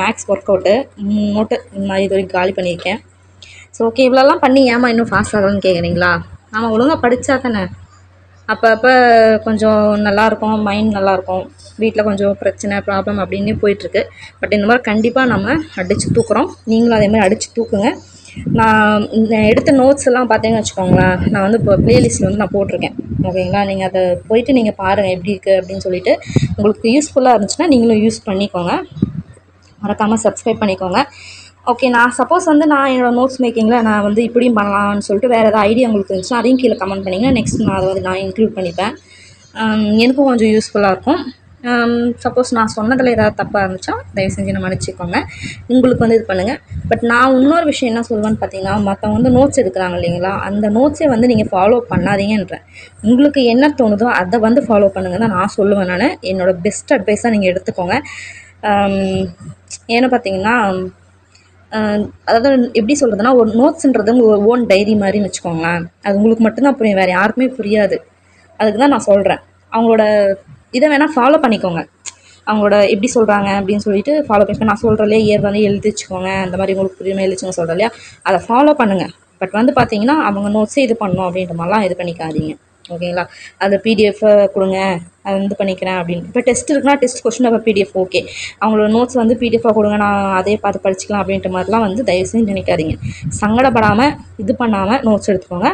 Speaker 1: maths work out 3 note இந்த மாதிரி இது வரைக்கும் காலி பண்ணியிருக்கேன். ஸோ ஓகே, இவ்வளோலாம் பண்ணி ஏமா இன்னும் ஃபாஸ்ட் ஆகலன்னு கேட்குறீங்களா? நம்ம ஒழுங்காக படித்தா தானே அப்போ கொஞ்சம் நல்லாயிருக்கும், மைண்ட் நல்லாயிருக்கும். வீட்டில் கொஞ்சம் பிரச்சனை ப்ராப்ளம் அப்படின்னே போயிட்டுருக்கு. பட் இந்த மாதிரி கண்டிப்பாக நம்ம அடித்து தூக்குறோம், நீங்களும் அதே மாதிரி அடித்து தூக்குங்க. நான் எடுத்த நோட்ஸ் எல்லாம் பார்த்தீங்கன்னு வச்சுக்கோங்களேன், நான் வந்து இப்போ ப்ளேலிஸ்ட்டில் வந்து நான் போட்டிருக்கேன், ஓகேங்களா. நீங்கள் அதை போயிட்டு நீங்கள் பாருங்கள் எப்படி இருக்குது அப்படின்னு சொல்லிவிட்டு. உங்களுக்கு யூஸ்ஃபுல்லாக இருந்துச்சுன்னா நீங்களும் யூஸ் பண்ணிக்கோங்க, மறக்காமல் சப்ஸ்கிரைப் பண்ணிக்கோங்க. ஓகே, நான் சப்போஸ் வந்து நான் என்னோடய நோட்ஸ் மேக்கிங்கில் நான் வந்து இப்படியும் பண்ணலாம்னு சொல்லிட்டு வேறு ஏதாவது ஐடியா உங்களுக்கு இருந்துச்சுன்னா அதையும் கீழே கமெண்ட் பண்ணிங்கன்னா நெக்ஸ்ட் நான் அதை வந்து நான் இன்க்ளூட் பண்ணிப்பேன். எனக்கும் கொஞ்சம் யூஸ்ஃபுல்லாக இருக்கும். சப்போஸ் நான் சொன்னதில் ஏதாவது தப்பாக இருந்துச்சா தயவு செஞ்சு நான் மன்னிச்சிக்கோங்க, உங்களுக்கு வந்து இது பண்ணுங்கள். பட் நான் இன்னொரு விஷயம் என்ன சொல்லுவேன்னு பார்த்தீங்கன்னா, மற்றவங்க வந்து நோட்ஸ் எடுக்கிறாங்க இல்லைங்களா, அந்த நோட்ஸை வந்து நீங்கள் ஃபாலோ பண்ணாதீங்கன்றேன். உங்களுக்கு என்ன தோணுதோ அதை வந்து ஃபாலோ பண்ணுங்கள் தான் நான் சொல்லுவேன். நான் என்னோடய பெஸ்ட் அட்வைஸாக நீங்கள் எடுத்துக்கோங்க. ஏன்னு பார்த்தீங்கன்னா, அதாவது எப்படி சொல்கிறதுனா, ஒரு நோட்ஸுன்றது ஒரு ஓன் டைரி மாதிரின்னு வச்சுக்கோங்களேன். அது உங்களுக்கு மட்டும்தான் புரியும், வேறு யாருக்குமே புரியாது. அதுக்கு தான் நான் சொல்கிறேன், அவங்களோட இதை வேணால் ஃபாலோ பண்ணிக்கோங்க. அவங்களோட எப்படி சொல்கிறாங்க அப்படின்னு சொல்லிட்டு ஃபாலோ பண்ணி, நான் சொல்கிறலையே இயர் வந்து எழுதி வச்சுக்கோங்க, அந்த மாதிரி உங்களுக்கு புரியுமே எழுதிச்சுங்க சொல்கிறேன் இல்லையா, அதை ஃபாலோ பண்ணுங்கள். பட் வந்து பார்த்தீங்கன்னா அவங்க நோட்ஸே இது பண்ணணும் அப்படின்ற மாதிரிலாம் இது பண்ணிக்காதீங்க, ஓகேங்களா. அது பிடிஎஃபை கொடுங்க, அது வந்து பண்ணிக்கிறேன் அப்படின்னு. இப்போ டெஸ்ட் இருக்குன்னா டெஸ்ட் கொஸ்டின் அப்போ பிடிஎஃப் ஓகே, அவங்களோட நோட்ஸ் வந்து பிடிஎஃபாக கொடுங்க, நான் அதே பார்த்து படிச்சிக்கலாம் அப்படின்ற மாதிரிலாம் வந்து தயவு செஞ்சு நினைக்காதீங்க. சங்கடப்படாமல் இது பண்ணாமல் நோட்ஸ் எடுத்துக்கோங்க.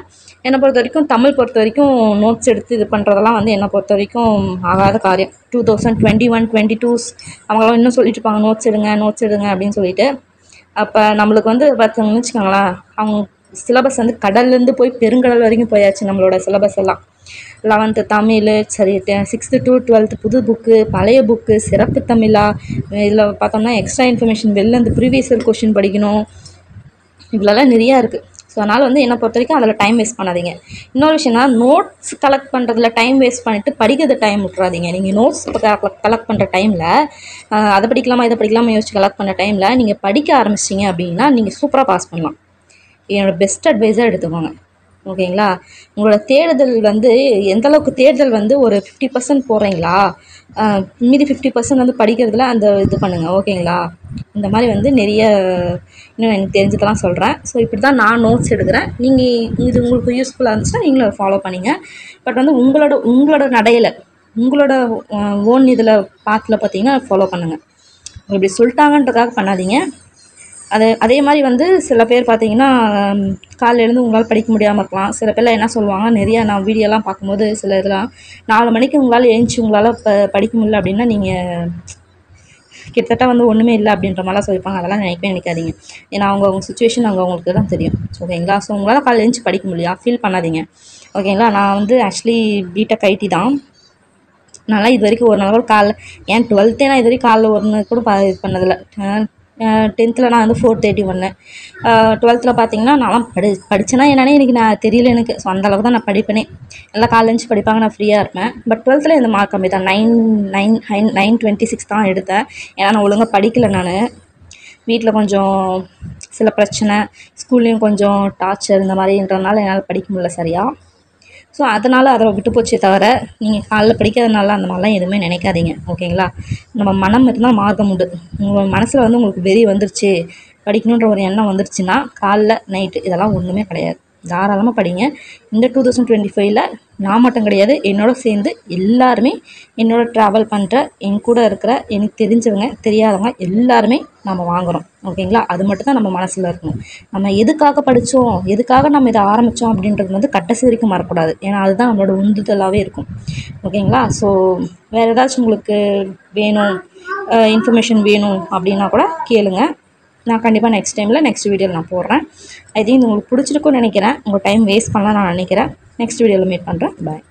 Speaker 1: என்னை பொறுத்த வரைக்கும், தமிழ் பொறுத்த வரைக்கும் நோட்ஸ் எடுத்து இது பண்ணுறதெல்லாம் வந்து என்னை பொறுத்த வரைக்கும் ஆகாத காரியம். 2021, 22 அவங்களாம் இன்னும் சொல்லிட்டு இருப்பாங்க நோட்ஸ் எடுங்க நோட்ஸ் எடுங்க அப்படின்னு சொல்லிட்டு. அப்போ நம்மளுக்கு வந்து பார்த்தீங்கன்னு வச்சுக்கோங்களேன், அவங்க சிலபஸ் வந்து கடல்லேருந்து போய் பெருங்கடல் வரைக்கும் போயாச்சு. நம்மளோட சிலபஸ் எல்லாம் 11th தமிழ், சரி 6th to 12th புது புக்கு, பழைய புக்கு, சிறப்பு தமிழா, இதில் பார்த்தோம்னா எக்ஸ்ட்ரா இன்ஃபர்மேஷன் வெளில இந்த ப்ரீவியஸ் இயர் கொஷின் படிக்கணும், இவ்வளோலாம் நிறையா இருக்குது. ஸோ அதனால் வந்து என்னை பொறுத்த வரைக்கும் அதில் டைம் வேஸ்ட் பண்ணாதீங்க. இன்னொரு விஷயம்னா, நோட்ஸ் கலெக்ட் பண்ணுறதுல டைம் வேஸ்ட் பண்ணிவிட்டு படிக்கிறது டைம் விட்றாதீங்க. நீங்கள் நோட்ஸ் கலெக்ட் பண்ணுற டைமில் அதை படிக்கலாமா இதை படிக்கலாமா யோசிச்சு கலெக்ட் பண்ணுற டைமில் நீங்கள் படிக்க ஆரம்பிச்சிங்க அப்படின்னா நீங்கள் சூப்பராக பாஸ் பண்ணலாம். என்னோடய பெஸ்ட் அட்வைஸாக எடுத்துக்கோங்க, ஓகேங்களா. உங்களோட தேடுதல் வந்து எந்தளவுக்கு தேடுதல் வந்து ஒரு 50% போடுறீங்களா, மீதி 50% வந்து படிக்கிறதுல அந்த இது பண்ணுங்கள், ஓகேங்களா. இந்த மாதிரி வந்து நிறைய இன்னும் எனக்கு தெரிஞ்சுக்கலாம் சொல்கிறேன். ஸோ இப்படி தான் நான் நோட்ஸ் எடுக்கிறேன். நீங்கள் இது உங்களுக்கு யூஸ்ஃபுல்லாக இருந்துச்சுன்னா நீங்களும் அதை ஃபாலோ பண்ணிங்க. பட் வந்து உங்களோட நடையில் உங்களோட ஓன் இதில் பாத்தில் பார்த்தீங்கன்னா ஃபாலோ பண்ணுங்கள். இப்படி சொல்லிட்டாங்கன்றதுக்காக பண்ணாதீங்க. அதே மாதிரி வந்து சில பேர் பார்த்தீங்கன்னா, காலைல எழுந்து உங்களால் படிக்க முடியாமல் இருக்கலாம். சில பேர்லாம் என்ன சொல்லுவாங்க, நிறையா நான் வீடியோலாம் பார்க்கும்போது சில இதெல்லாம் 4 மணிக்கு உங்களால் எழுந்துச்சி உங்களால் படிக்க முடியல அப்படின்னா நீங்கள் கிட்டத்தட்ட வந்து ஒன்றுமே இல்லை அப்படின்ற மாதிரிலாம் சொல்லியிருப்பாங்க. அதெல்லாம் நினைக்காதீங்க. ஏன்னா அவங்க சுச்சுவேஷன் அவங்களுக்கு தான் தெரியும், ஓகேங்களா. ஸோ உங்களால் காலையில் எழுந்துச்சி படிக்க முடியல ஃபீல் பண்ணாதீங்க, ஓகேங்களா. நான் வந்து ஆக்சுவலி பிடெக் ஐடி தான். நல்லா இது வரைக்கும் ஒரு நாள் கூட காலைல, ஏன் 12th நான் இது வரைக்கும் காலைல ஒரு நாள் கூட இது பண்ணதில்லை. 10th நான் வந்து 4:30 வந்தேன். 12th பார்த்தீங்கன்னா நான்லாம் படித்தேன்னா என்னன்னே எனக்கு நான் தெரியல எனக்கு. ஸோ அந்தளவுக்கு தான் நான் படிப்பேனே. எல்லாம் காலைல எழுந்துச்சி படிப்பாங்க, நான் ஃப்ரீயாக இருப்பேன். பட் 12th இந்த மார்க் கம்மி தான், 926 தான் எடுத்தேன். ஏன்னா நான் ஒழுங்காக படிக்கலை. நான் வீட்டில் கொஞ்சம் சில பிரச்சனை, ஸ்கூல்லேயும் கொஞ்சம் டார்ச்சர் இந்த மாதிரின்றதுனால என்னால் படிக்க முடியல சரியாக. ஸோ அதனால் அதை விட்டு போச்சே தவிர, நீங்கள் காலைல படிக்கிறதுனால அந்த மாதிரிலாம் எதுவுமே நினைக்காதீங்க, ஓகேங்களா. நம்ம மனம் இருந்தால் மார்க்கம் உண்டு. உங்கள் மனசில் வந்து உங்களுக்கு வெறி வந்துருச்சு, படிக்கணுன்ற ஒரு எண்ணம் வந்துருச்சுன்னா காலைல நைட்டு இதெல்லாம் ஒன்றுமே கிடையாது, தாராளமாக படிங்க. இந்த 2025ல் நான் மட்டும் கிடையாது, என்னோட சேர்ந்து எல்லாருமே, என்னோட ட்ராவல் பண்ணுற என் கூட இருக்கிற எனக்கு தெரிஞ்சவங்க தெரியாதவங்க எல்லாருமே நம்ம வாங்குகிறோம். ஓகேங்களா? அது மட்டும் தான் நம்ம மனசில் இருக்கணும். நம்ம எதுக்காக படித்தோம், எதுக்காக நம்ம இதை ஆரம்பித்தோம் அப்படின்றது வந்து கடைசி வரைக்கும் மறக்கக்கூடாது. ஏன்னா அதுதான் நம்மளோட உந்துதலாகவே இருக்கும். ஓகேங்களா? ஸோ வேறு ஏதாச்சும் உங்களுக்கு வேணும், இன்ஃபர்மேஷன் வேணும் அப்படின்னா கூட கேளுங்க. நான் கண்டிப்பாக நெக்ஸ்ட் வீடியோவில் நான் போடுறேன். ஐ திங்க் உங்களுக்கு பிடிச்சிருக்குன்னு நினைக்கிறேன். உங்கள் டைம் வேஸ்ட் பண்ணலாம் நான் நினைக்கிறேன். நெக்ஸ்ட் வீடியோவில் மீட் பண்ணுறேன். பாய்.